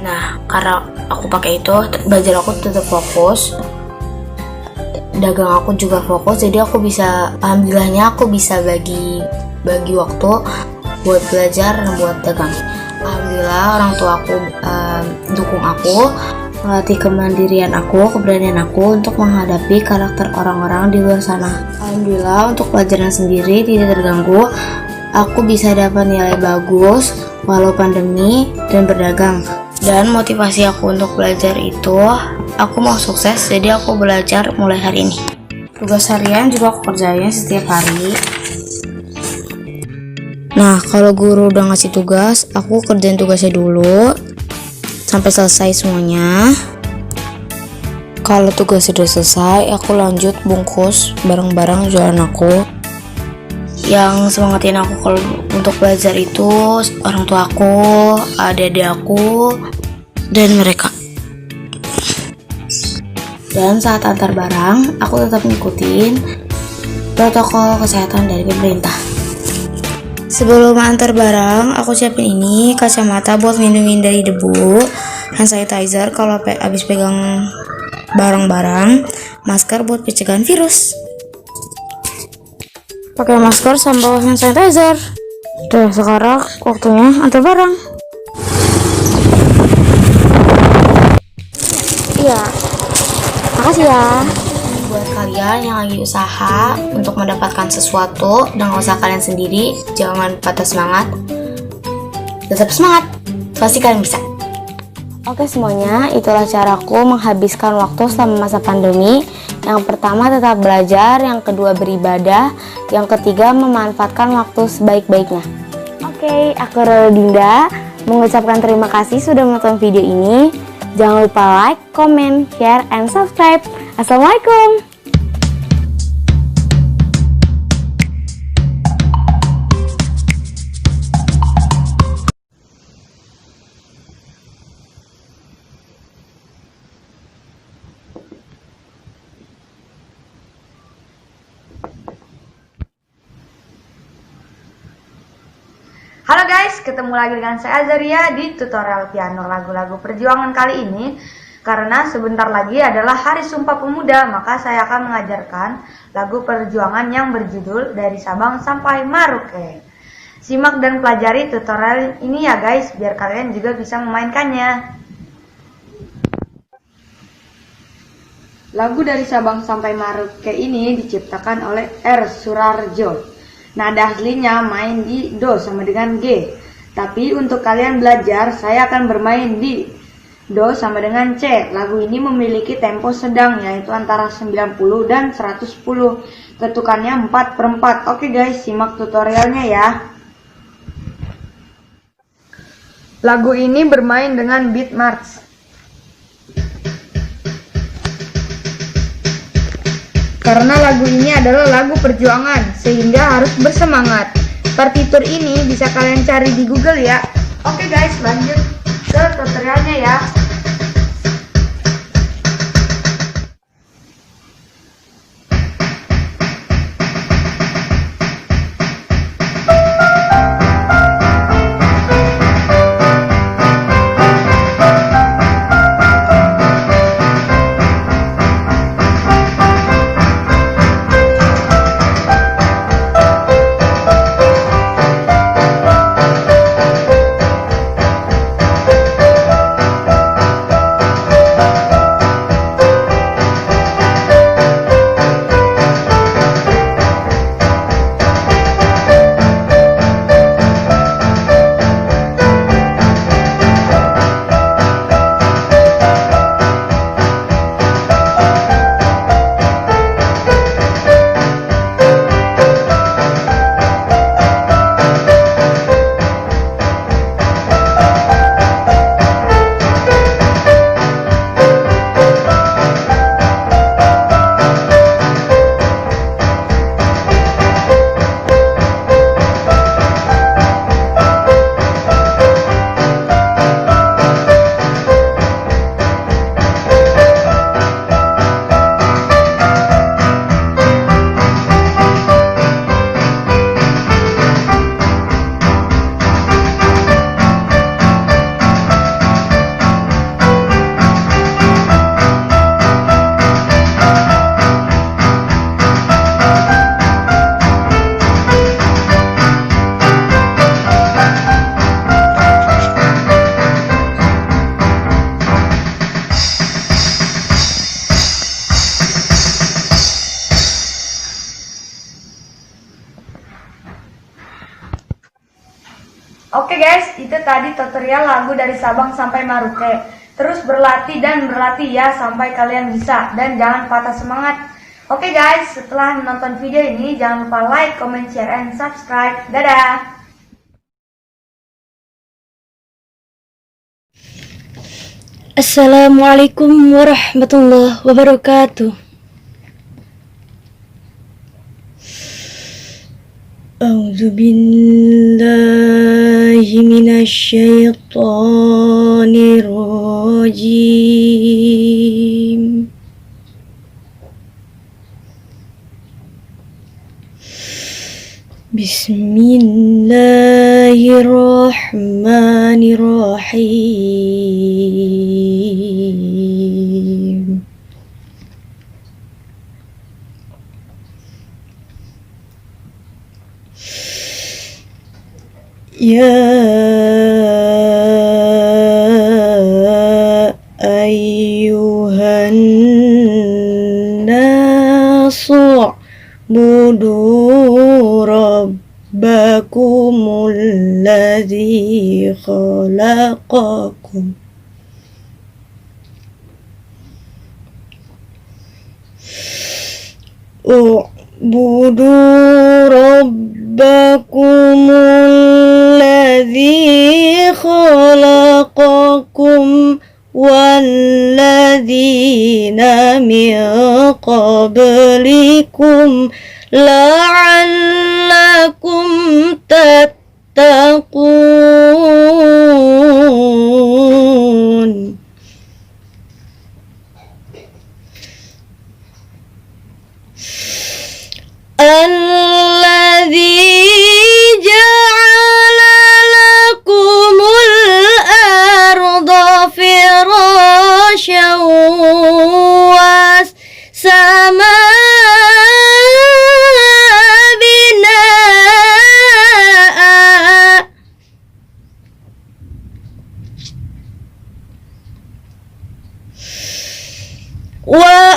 Nah, karena aku pakai itu, belajar aku tetap fokus, dagang aku juga fokus, jadi aku bisa, alhamdulillahnya aku bisa bagi waktu buat belajar dan buat dagang. Alhamdulillah orang tua aku dukung aku, melatih kemandirian aku, keberanian aku untuk menghadapi karakter orang-orang di luar sana. Alhamdulillah untuk pelajaran sendiri tidak terganggu. Aku bisa dapat nilai bagus walau pandemi dan berdagang. Dan motivasi aku untuk belajar itu, aku mau sukses, jadi aku belajar mulai hari ini. Tugas harian juga aku kerjain setiap hari. Nah, kalau guru udah ngasih tugas, aku kerjain tugasnya dulu sampai selesai semuanya. Kalau tugas sudah selesai, aku lanjut bungkus barang-barang jualan aku. Yang semangatin aku kalau untuk belajar itu orang tua aku, adik-adik aku, dan mereka. Dan saat antar barang, aku tetap ngikutin protokol kesehatan dari pemerintah. Sebelum antar barang, aku siapin ini, kacamata buat melindungi dari debu, hand sanitizer kalau habis pegang barang-barang, masker buat pencegahan virus. Pakai masker sama hand sanitizer. Tuh, sekarang waktunya antar barang. Iya, makasih ya. Buat kalian yang lagi usaha untuk mendapatkan sesuatu dengan usaha kalian sendiri, jangan patah semangat. Tetap semangat, pasti kalian bisa. Oke semuanya, itulah caraku menghabiskan waktu selama masa pandemi. Yang pertama tetap belajar, yang kedua beribadah, yang ketiga memanfaatkan waktu sebaik-baiknya. Oke, aku Dinda mengucapkan terima kasih sudah menonton video ini. Jangan lupa like, comment, share, and subscribe. Assalamualaikum. Halo guys, ketemu lagi dengan saya Azaria di tutorial piano lagu-lagu perjuangan kali ini. Karena sebentar lagi adalah Hari Sumpah Pemuda, maka saya akan mengajarkan lagu perjuangan yang berjudul Dari Sabang Sampai Merauke. Simak dan pelajari tutorial ini ya guys, biar kalian juga bisa memainkannya. Lagu Dari Sabang Sampai Merauke ini diciptakan oleh R. Surarjo. Nada aslinya main di Do sama dengan G. Tapi untuk kalian belajar, saya akan bermain di Do sama dengan C. Lagu ini memiliki tempo sedang, yaitu antara 90 dan 110. Ketukannya 4/4. Oke guys, simak tutorialnya ya. Lagu ini bermain dengan beat march. Karena lagu ini adalah lagu perjuangan, sehingga harus bersemangat. Partitur ini bisa kalian cari di Google ya. Oke guys, lanjut ke tutorialnya ya. itu tadi tutorial lagu dari Sabang sampai Merauke. Terus berlatih dan berlatih ya sampai kalian bisa. Dan jangan patah semangat. Oke guys, setelah menonton video ini jangan lupa like, comment, share, and subscribe. Dadah! Assalamualaikum warahmatullahi wabarakatuh. A'udzu billahi minasyaitonir rajim. Bismillahirrahmanirrahim. Ya ayyuhan nasu budu rabbakumul ladzi khalaqakum u'budu rabbakumul ladzi khalaqakum walladzina min qablikum la'allakum tattaqun. Alladzi ja'ala lakumul arda firasyan was sama binaa wa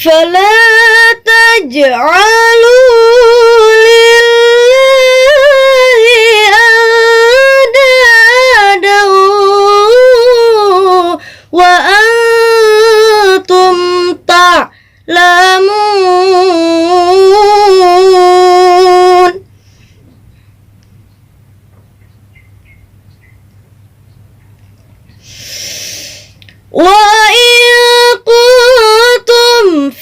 فلا تجعلوا لله أندادا وأنتم تعلمون.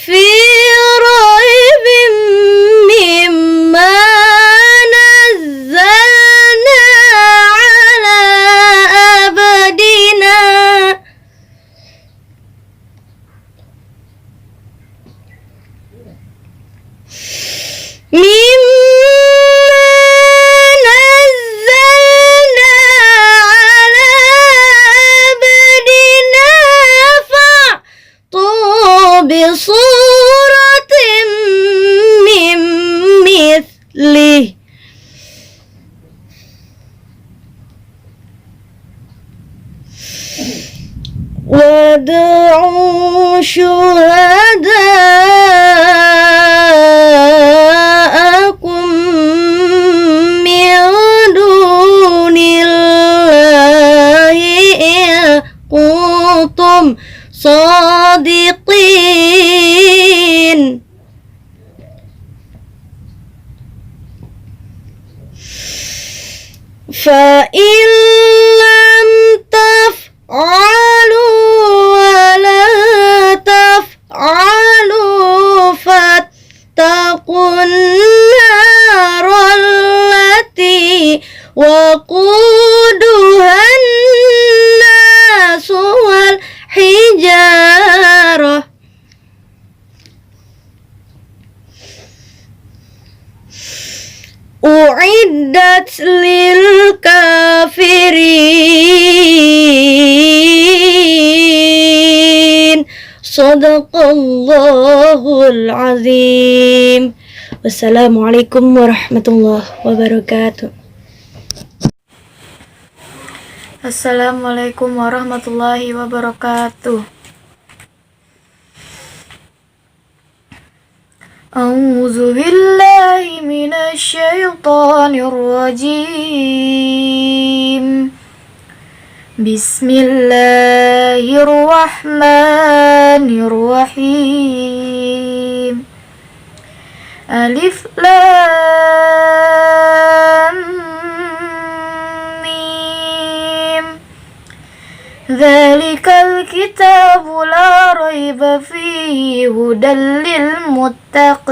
في ريب مما نزلنا على عبدنا بصورة من مثله وادعوا شهداءكم من دون الله إن كنتم صادقين. فإن لم تفعلوا ولا تفعلوا فاتقوا النار التي وقودها الناس والحجارة u'iddat lil kafirin. Sadaqallahul azim. Wassalamualaikum warahmatullahi wabarakatuh. Assalamualaikum warahmatullahi wabarakatuh. A'udzu billahi minasy syaithanir rajim. Bismillahirrahmanirrahim. Alif Lam Mim. Dzalikal kitabu la raiba fihi hudal lil muttaqin.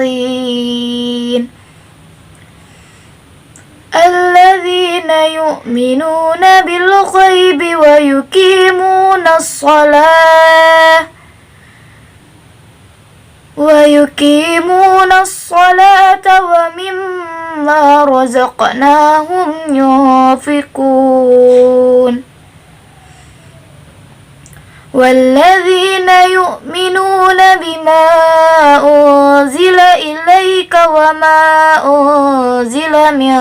Alladzina yu'minuna bil ghaibi wa yuqimuna as-salata wa mimma razaqnahum yunfiqun. والذين يؤمنون بما أنزل إليك وما أنزل من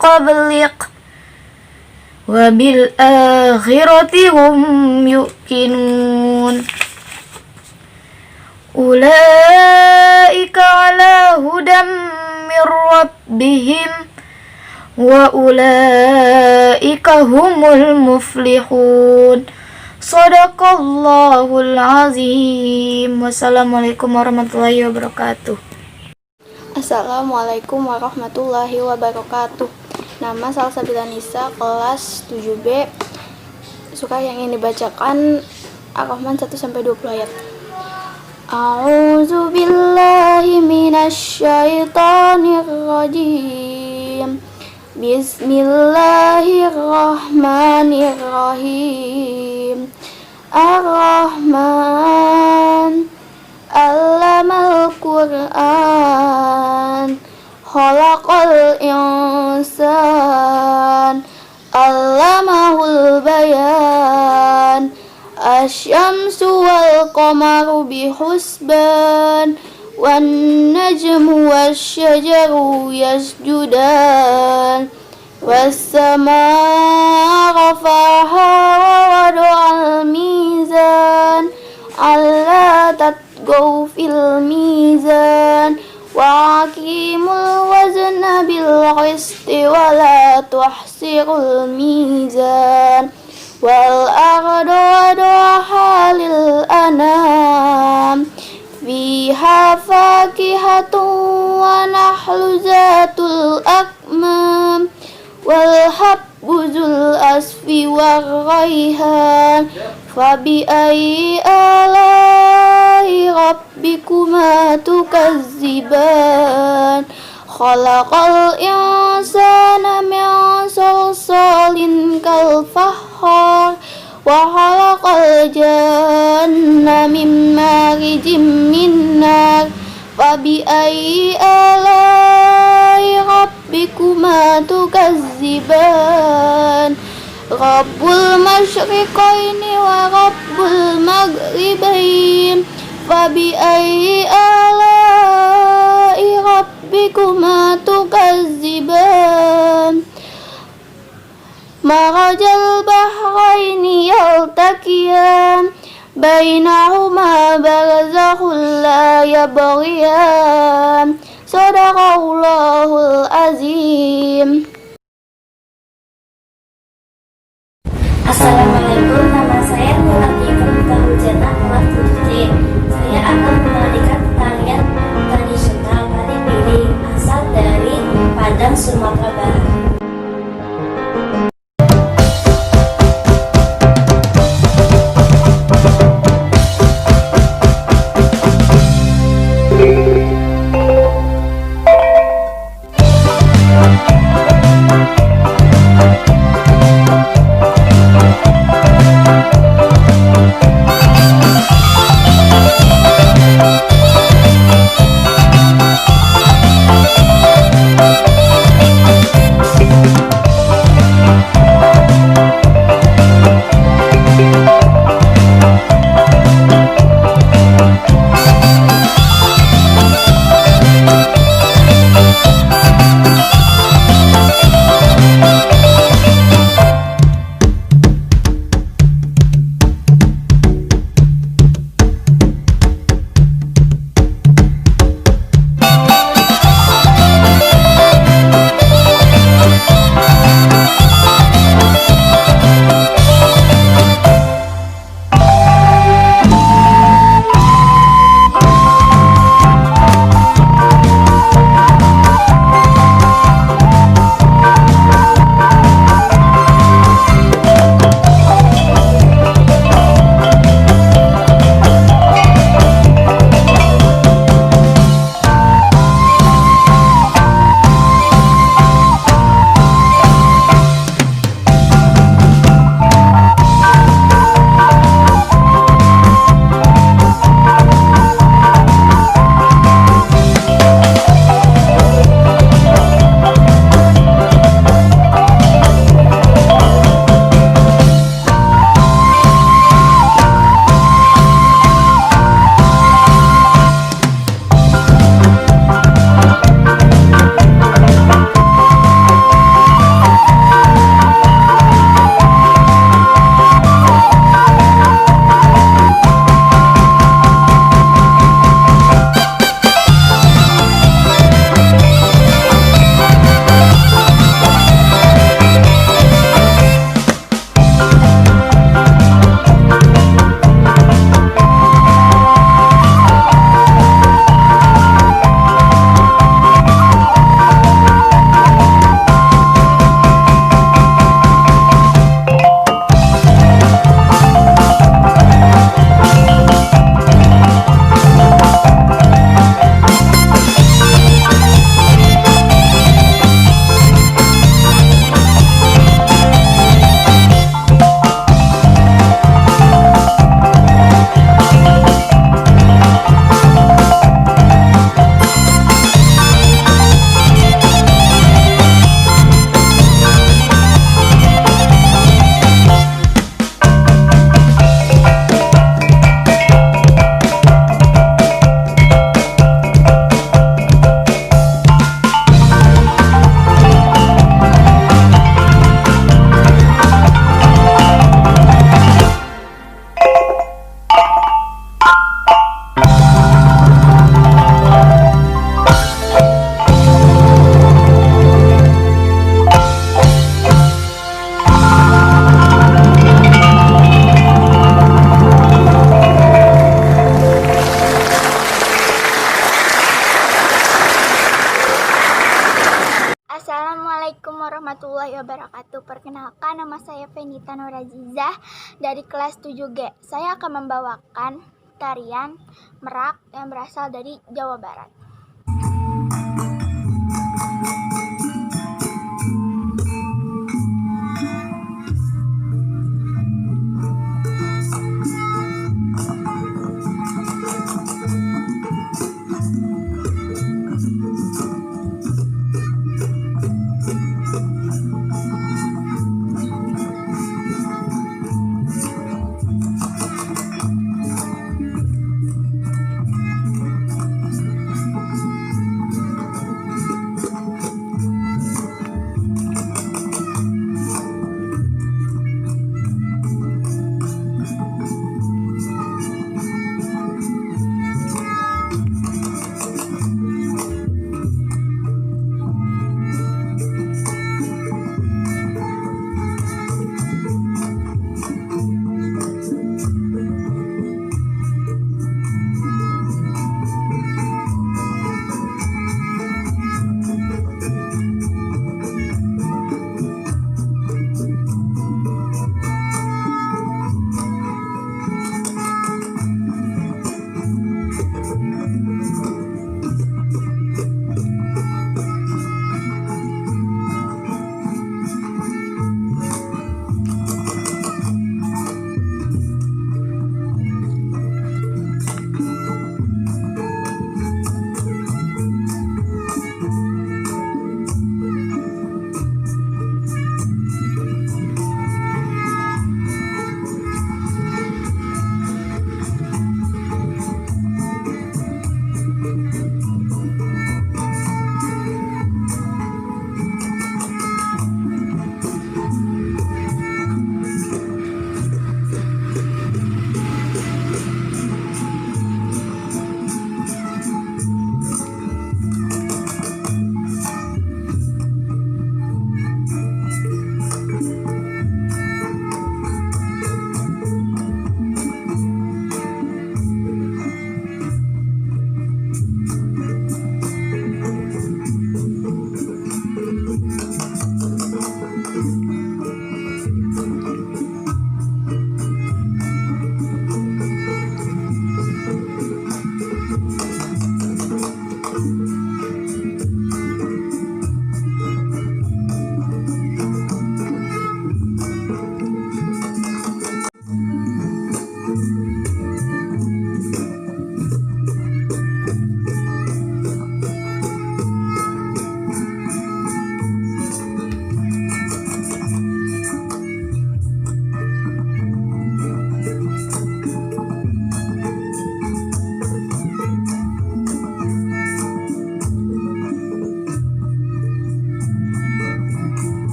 قبلك وبالآخرة هم يوقنون أولئك على هدى من ربهم وأولئك هم المفلحون. Shadaqallahul azim. Wassalamualaikum warahmatullahi wabarakatuh. Assalamualaikum warahmatullahi wabarakatuh. Nama Salsabila Nisa, kelas 7B. Suka yang ingin dibacakan Ar-Rahman 1-20 ayat. A'udzu billahi minasy syaithanir rajim. Bismillahirrahmanirrahim. Ar-Rahman 'allamal Qur'an, khalaqal insan, 'allamahul bayan. Asy-syamsu wal qamaru bihusban, wan najmu wasyajaru yasjudan. Was-samaa'a rafa'aha wa wada'al mizan, alla tatghaw fil mizan. Wa aqimul wazna bil qisti wa la tuhsirul mizan. Wal arda wadaha lil anam, fiha fakihatun wa nahlu zatul akmam. Wal habbu zul asfi war raihan. Fabi ayyi ala'i rabbikuma tukazziban. Khalaqal insana min salsalin kal fakhar. Wa khalaqal janna min marijim min nar. Fabi ayyi ala'i rabbikuma tukazziban. Rabbul masyriqaini wa rabbul maghribain. Fabi ayyi ala'i rabbikuma tukazziban. Marajal bahraini yaltaqiyan, bainahuma barzakhun la yabghiyan. Shadaqallahul azim. Assalamualaikum, nama saya Nurati Fahmita Hujana, kelas 7C. Saya akan membagikan tarian tradisional tari piring asal dari Padang, Sumatera Barat. wabarakatuh. Perkenalkan, nama saya Fenita Nurazizah dari kelas 7G. Saya akan membawakan tarian Merak yang berasal dari Jawa Barat.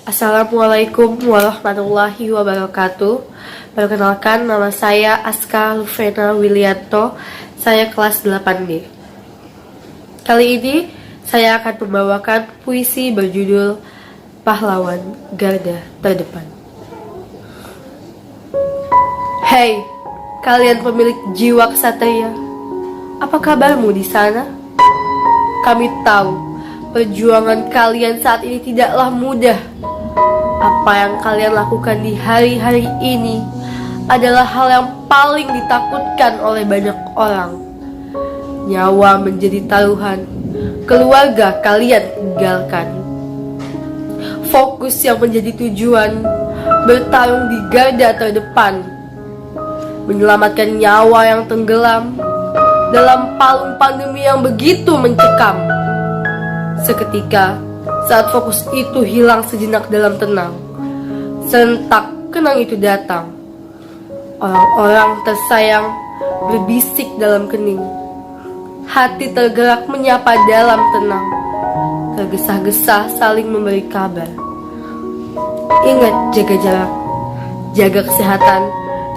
Assalamualaikum warahmatullahi wabarakatuh. Perkenalkan, nama saya Aska Lufena Wilianto. Saya kelas 8D. Kali ini saya akan membawakan puisi berjudul Pahlawan Garda Terdepan. Hei, kalian pemilik jiwa ksatria, apa kabarmu di sana? Kami tahu perjuangan kalian saat ini tidaklah mudah. Apa yang kalian lakukan di hari-hari ini adalah hal yang paling ditakutkan oleh banyak orang. Nyawa menjadi taruhan, keluarga kalian tinggalkan. Fokus yang menjadi tujuan, bertarung di garda terdepan, menyelamatkan nyawa yang tenggelam dalam palung pandemi yang begitu mencekam. Seketika, saat fokus itu hilang sejenak dalam tenang, serentak kenang itu datang. Orang-orang tersayang berbisik dalam kening. Hati tergerak menyapa dalam tenang. Tergesa-gesa saling memberi kabar. Ingat jaga jarak, jaga kesehatan,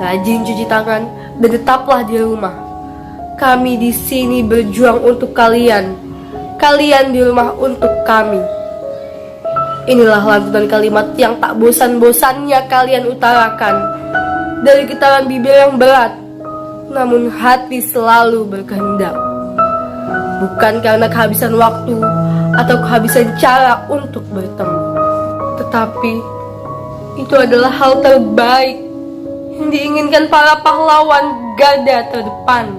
rajin cuci tangan, dan tetaplah di rumah. Kami di sini berjuang untuk kalian. Kalian di rumah untuk kami. Inilah lantunan kalimat yang tak bosan-bosannya kalian utarakan. Dari getaran bibir yang berat, namun hati selalu berkehendak. Bukan karena kehabisan waktu atau kehabisan cara untuk bertemu, tetapi itu adalah hal terbaik yang diinginkan para pahlawan garda terdepan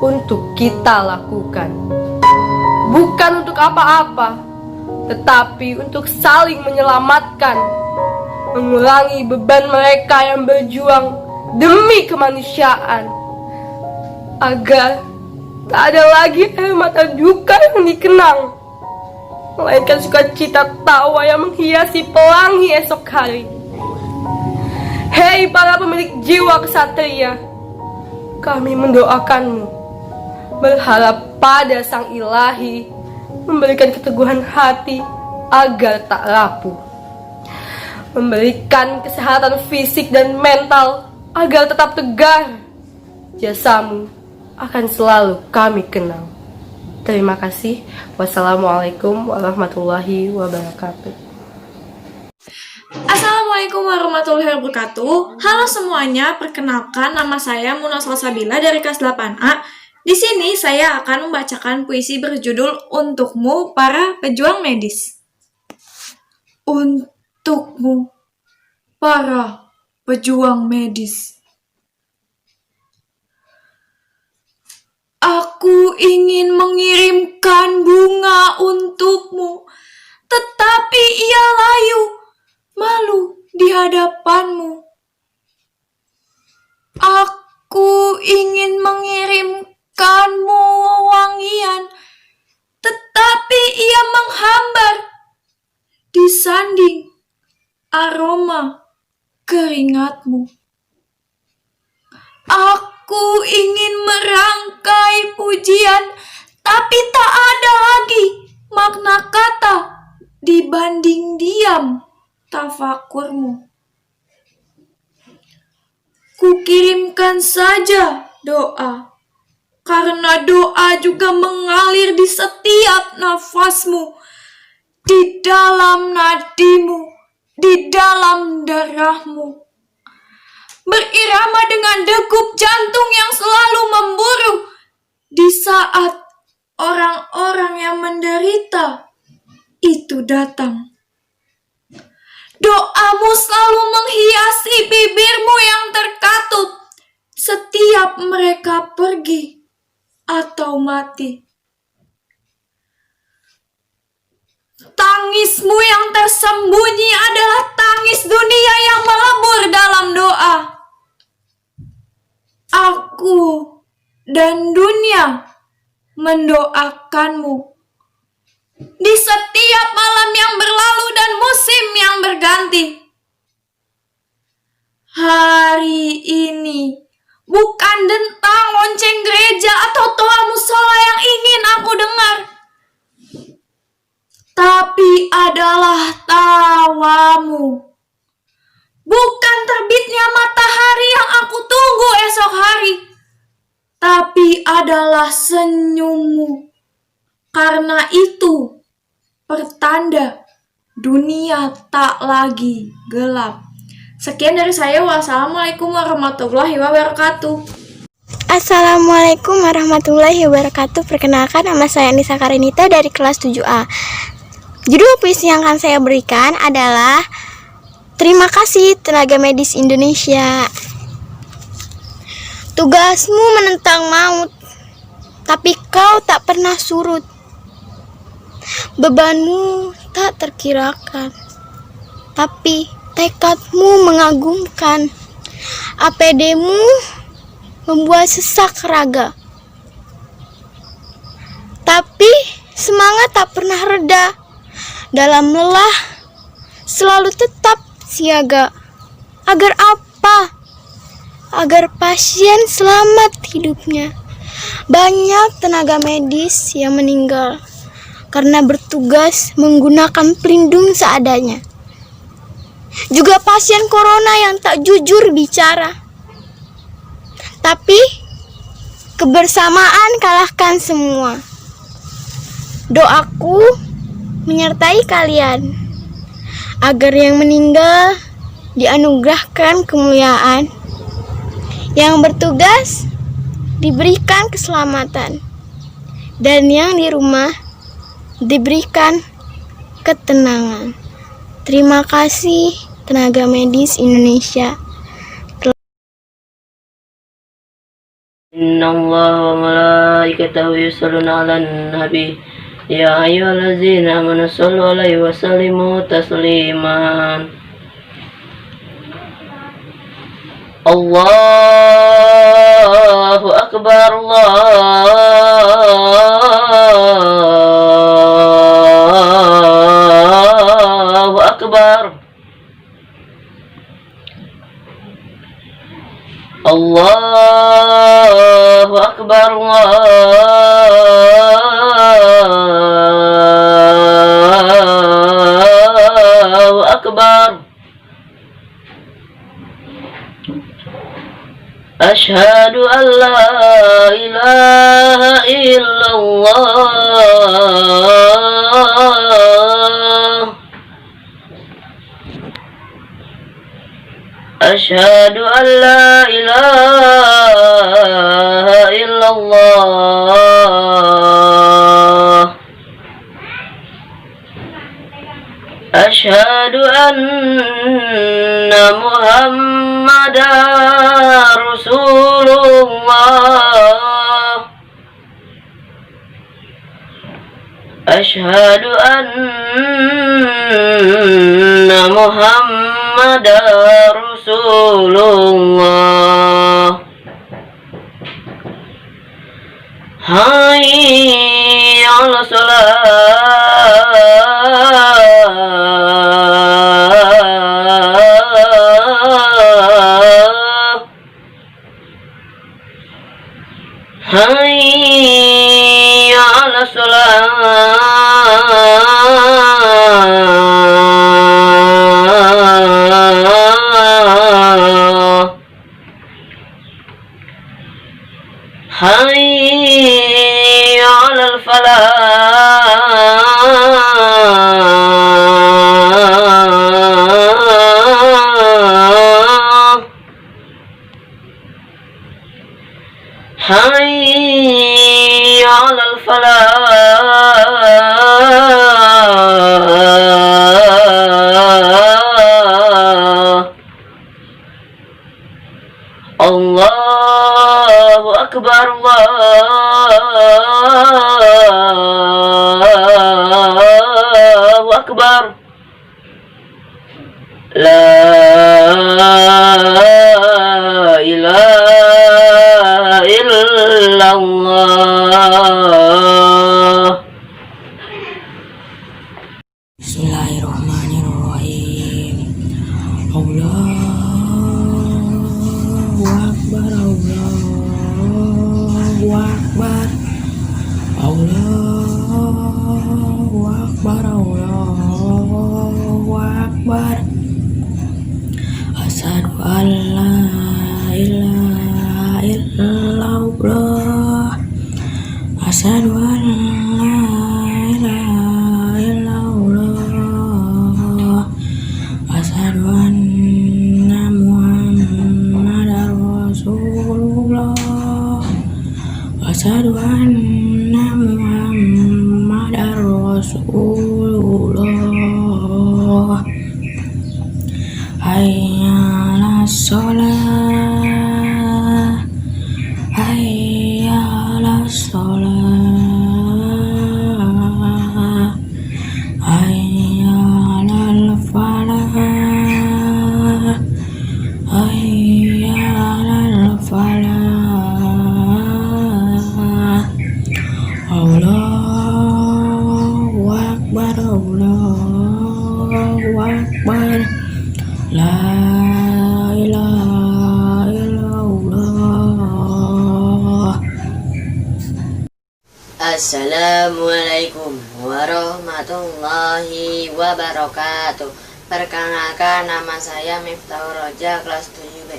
untuk kita lakukan. Bukan untuk apa-apa, tetapi untuk saling menyelamatkan, mengurangi beban mereka yang berjuang demi kemanusiaan, agar tak ada lagi air mata duka yang dikenang, melainkan sukacita tawa yang menghiasi pelangi esok hari. Hei para pemilik jiwa ksatria, kami mendoakanmu, berharap pada Sang Ilahi memberikan keteguhan hati agar tak rapuh, memberikan kesehatan fisik dan mental agar tetap tegar. Jasamu akan selalu kami kenang. Terima kasih. Wassalamualaikum warahmatullahi wabarakatuh. Assalamualaikum warahmatullahi wabarakatuh. Halo semuanya, perkenalkan nama saya Muna Salsabila dari kelas 8A. Di sini saya akan membacakan puisi berjudul Untukmu Para Pejuang Medis. Untukmu, para pejuang medis. Aku ingin mengirimkan bunga untukmu, tetapi ia layu, malu di hadapanmu. Aku ingin mengirimkanmu wangian, tetapi ia menghambar disanding aroma keringatmu. Aku ingin merangkai pujian, tapi tak ada lagi makna kata dibanding diam tafakurmu. Kukirimkan saja doa, karena doa juga mengalir di setiap nafasmu, di dalam nadimu, di dalam darahmu. Berirama dengan degup jantung yang selalu memburu di saat orang-orang yang menderita itu datang. Doamu selalu menghiasi bibirmu yang terkatup setiap mereka pergi atau mati. Tangismu yang tersembunyi adalah tangis dunia yang melebur dalam doa. Aku dan dunia mendoakanmu di setiap malam yang berlalu dan musim yang berganti. Hari ini bukan tentang lonceng gereja atau toa musola yang ingin aku dengar, tapi adalah tawamu. Bukan terbitnya matahari yang aku tunggu esok hari, tapi adalah senyummu. Karena itu pertanda dunia tak lagi gelap. Sekian dari saya. Wassalamualaikum warahmatullahi wabarakatuh. Assalamualaikum warahmatullahi wabarakatuh. Perkenalkan, nama saya Anissa Karenita dari kelas 7A. Judul puisi yang akan saya berikan adalah Terima kasih tenaga medis Indonesia. Tugasmu menentang maut, tapi kau tak pernah surut. Bebanmu tak terkirakan, tapi tekadmu mengagumkan. APD-mu membuat sesak raga, tapi semangat tak pernah reda. Dalam lelah selalu tetap siaga. Agar apa? Agar pasien selamat hidupnya. Banyak tenaga medis yang meninggal karena bertugas menggunakan pelindung seadanya. Juga pasien corona yang tak jujur bicara. Tapi kebersamaan kalahkan semua. Doaku menyertai kalian agar yang meninggal dianugerahkan kemuliaan, yang bertugas diberikan keselamatan, dan yang di rumah diberikan ketenangan. Terima kasih tenaga medis Indonesia. Innallaha wa malaikatahu yusholluna 'alan nabi ya ayyuhallazina amanu shollu 'alaihi wa sallimu tasliman. Allahu akbar, Allahu akbar. Allahu akbar, Allahu akbar. Asyhadu an la ilaha illallah. Asyhadu an la ilaha illallah. Asyhadu anna Muhammadar Rasulullah. Asyhadu anna Muhammadar Rasulullah. Hayya 'alas shalah. Hayya 'alas shalah. Hayya 'alal falah. Hayya 'alal falah. Allahu akbar, Allahu akbar. La ilaha illallah. Bismillahirrahmanirrahim. Allahu akbar, Allahu akbar. Allahu akbar, Allahu Asyhadu an la ilaha illallah. Asyhadu anna Muhammadar Rasulullah. Asyhadu anna Muhammadar Rasulullah. Hayya 'alas shalah. Hayya 'alas shalah. Hayya 'alal falah. Hayya 'alal falah. Allahu akbar, Allahu akbar. La ilaha illallah. Assalamualaikum warahmatullahi wabarakatuh. Perkenalkan, nama saya Miftahul Roja, kelas 7B.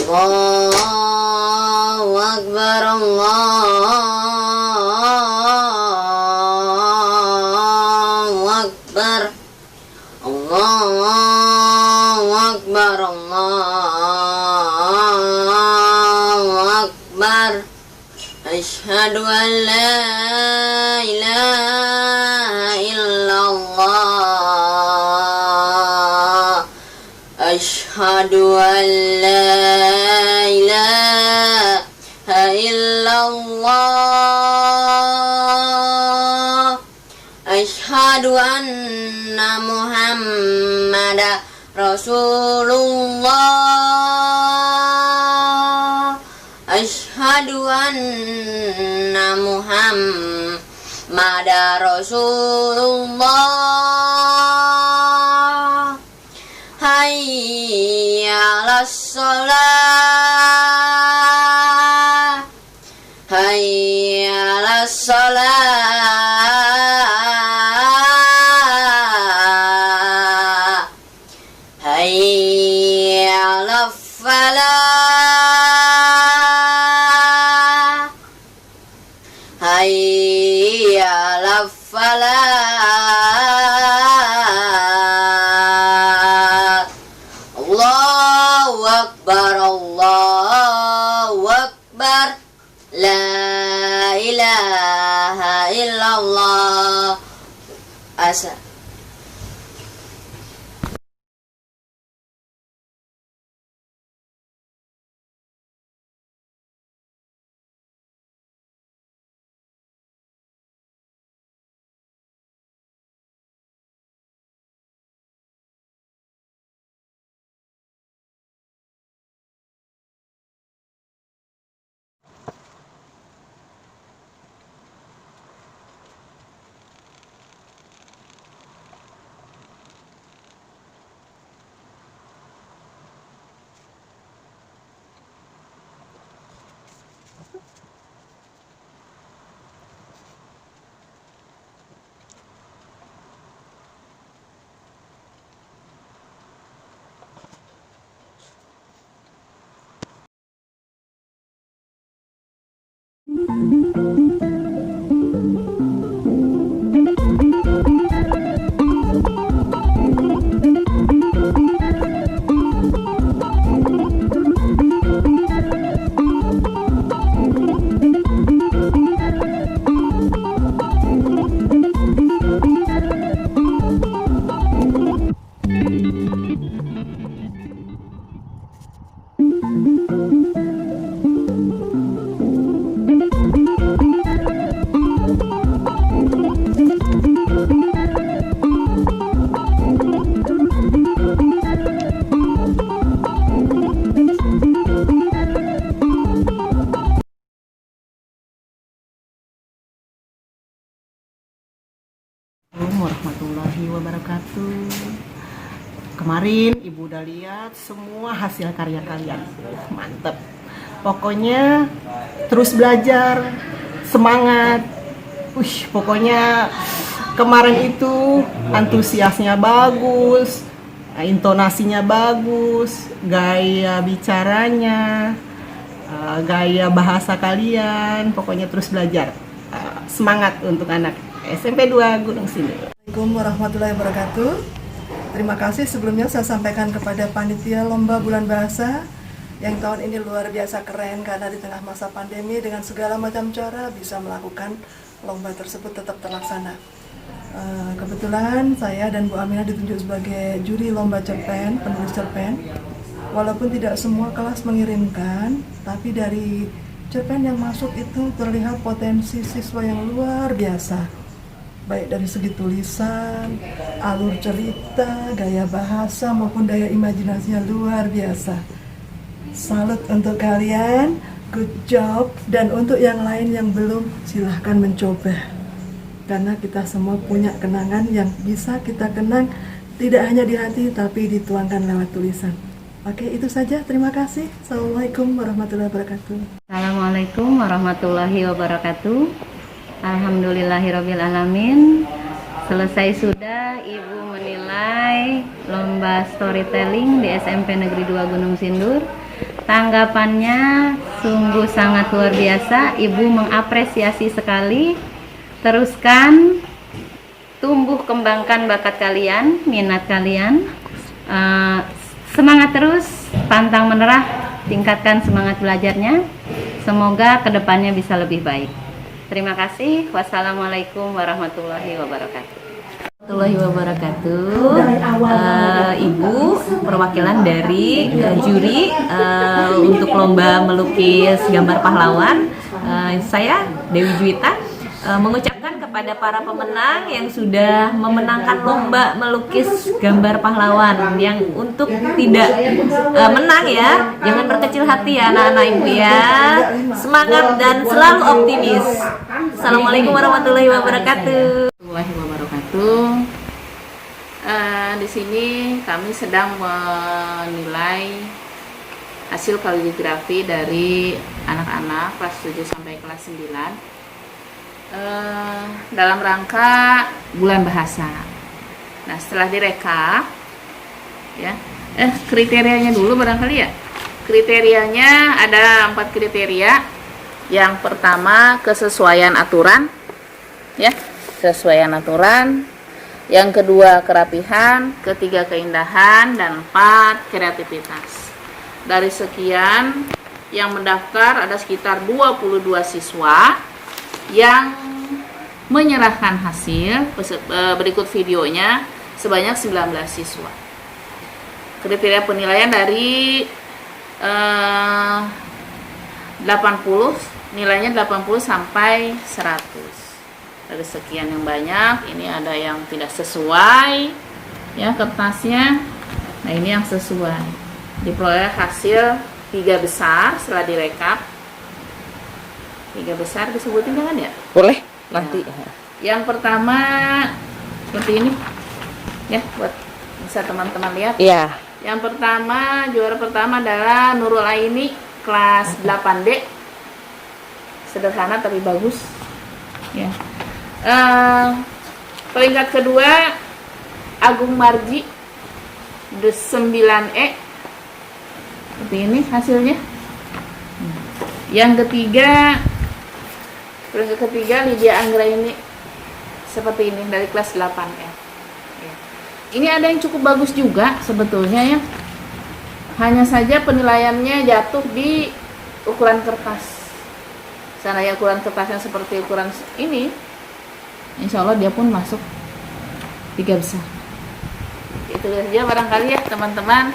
Allahu Akbar, Allahu Akbar. Allahu Akbar, Allahu Akbar. Asyhadu an la ilaha illallah. Asyhadu an la ilaha illallah. Asyhadu anna Muhammadar Rasulullah. Asyhadu anna Muhammadar Rasulullah. Hayya 'alas shalah. Hayya 'alas shalah. Hayya 'alal falah. Hayya 'alal falah. Allahu akbar, Allahu akbar. La ilaha illallah. Warahmatullahi wabarakatuh. Kemarin Ibu udah lihat semua hasil karya kalian. Mantep. Pokoknya terus belajar, semangat. Pokoknya kemarin itu antusiasnya bagus, intonasinya bagus, gaya bicaranya, gaya bahasa kalian, pokoknya terus belajar. Semangat untuk anak SMP 2 Gunung Sindur. Assalamualaikum warahmatullahi wabarakatuh. Terima kasih sebelumnya saya sampaikan kepada panitia Lomba Bulan Bahasa yang tahun ini luar biasa keren karena di tengah masa pandemi dengan segala macam cara bisa melakukan lomba tersebut tetap terlaksana. Kebetulan saya dan Bu Aminah ditunjuk sebagai juri lomba cerpen, penulis cerpen. Walaupun tidak semua kelas mengirimkan, tapi dari cerpen yang masuk itu terlihat potensi siswa yang luar biasa. Baik dari segi tulisan, alur cerita, gaya bahasa maupun daya imajinasinya luar biasa. Salut untuk kalian, good job. Dan untuk yang lain yang belum, silahkan mencoba. Karena kita semua punya kenangan yang bisa kita kenang tidak hanya di hati tapi dituangkan lewat tulisan. Oke, itu saja. Terima kasih. Assalamualaikum warahmatullahi wabarakatuh. Assalamualaikum warahmatullahi wabarakatuh. Alhamdulillahirrabbilalamin. Selesai sudah Ibu menilai lomba storytelling di SMP Negeri 2 Gunung Sindur. Tanggapannya sungguh sangat luar biasa. Ibu mengapresiasi sekali. Teruskan, tumbuh kembangkan bakat kalian, minat kalian. Semangat terus, pantang menyerah, tingkatkan semangat belajarnya. Semoga kedepannya bisa lebih baik. Terima kasih. Wassalamualaikum warahmatullahi wabarakatuh. Ibu perwakilan dari juri untuk lomba melukis gambar pahlawan. Saya Dewi Juwita mengucapkan kepada para pemenang yang sudah memenangkan lomba melukis gambar pahlawan, yang untuk tidak menang ya, jangan berkecil hati ya anak-anak ibu ya, semangat dan selalu optimis. Assalamualaikum warahmatullahi wabarakatuh. Di sini kami sedang menilai hasil kaligrafi dari anak-anak kelas 7 sampai kelas 9 dalam rangka bulan bahasa. Nah, setelah direkap ya, kriterianya dulu barangkali ya. Kriterianya ada 4 kriteria. Yang pertama kesesuaian aturan ya, kesesuaian aturan. Yang kedua kerapihan, ketiga keindahan, dan 4 kreativitas. Dari sekian yang mendaftar ada sekitar 22 siswa yang menyerahkan hasil. Berikut videonya sebanyak 19 siswa. Kriteria penilaian dari 80, nilainya 80 sampai 100. Dari sekian yang banyak, ini ada yang tidak sesuai ya kertasnya. Nah, ini yang sesuai. Diperoleh hasil 3 besar setelah direkap. 3 besar disebutin jangan ya? Boleh, nanti. Ya. Yang pertama seperti ini ya, buat bisa teman-teman lihat. Iya. Yang pertama, juara pertama adalah Nurul Aini kelas 8D. Sederhana tapi bagus ya. Peringkat kedua Agung Marji 9E. Seperti ini hasilnya. Yang ketiga, peringkat ketiga Lydia Anggraini seperti ini dari kelas 8F. Ya. Ini ada yang cukup bagus juga sebetulnya ya. Hanya saja penilaiannya jatuh di ukuran kertas. Seandainya ukuran kertasnya seperti ukuran ini, insya Allah dia pun masuk 3 besar. Itu saja barangkali ya teman-teman.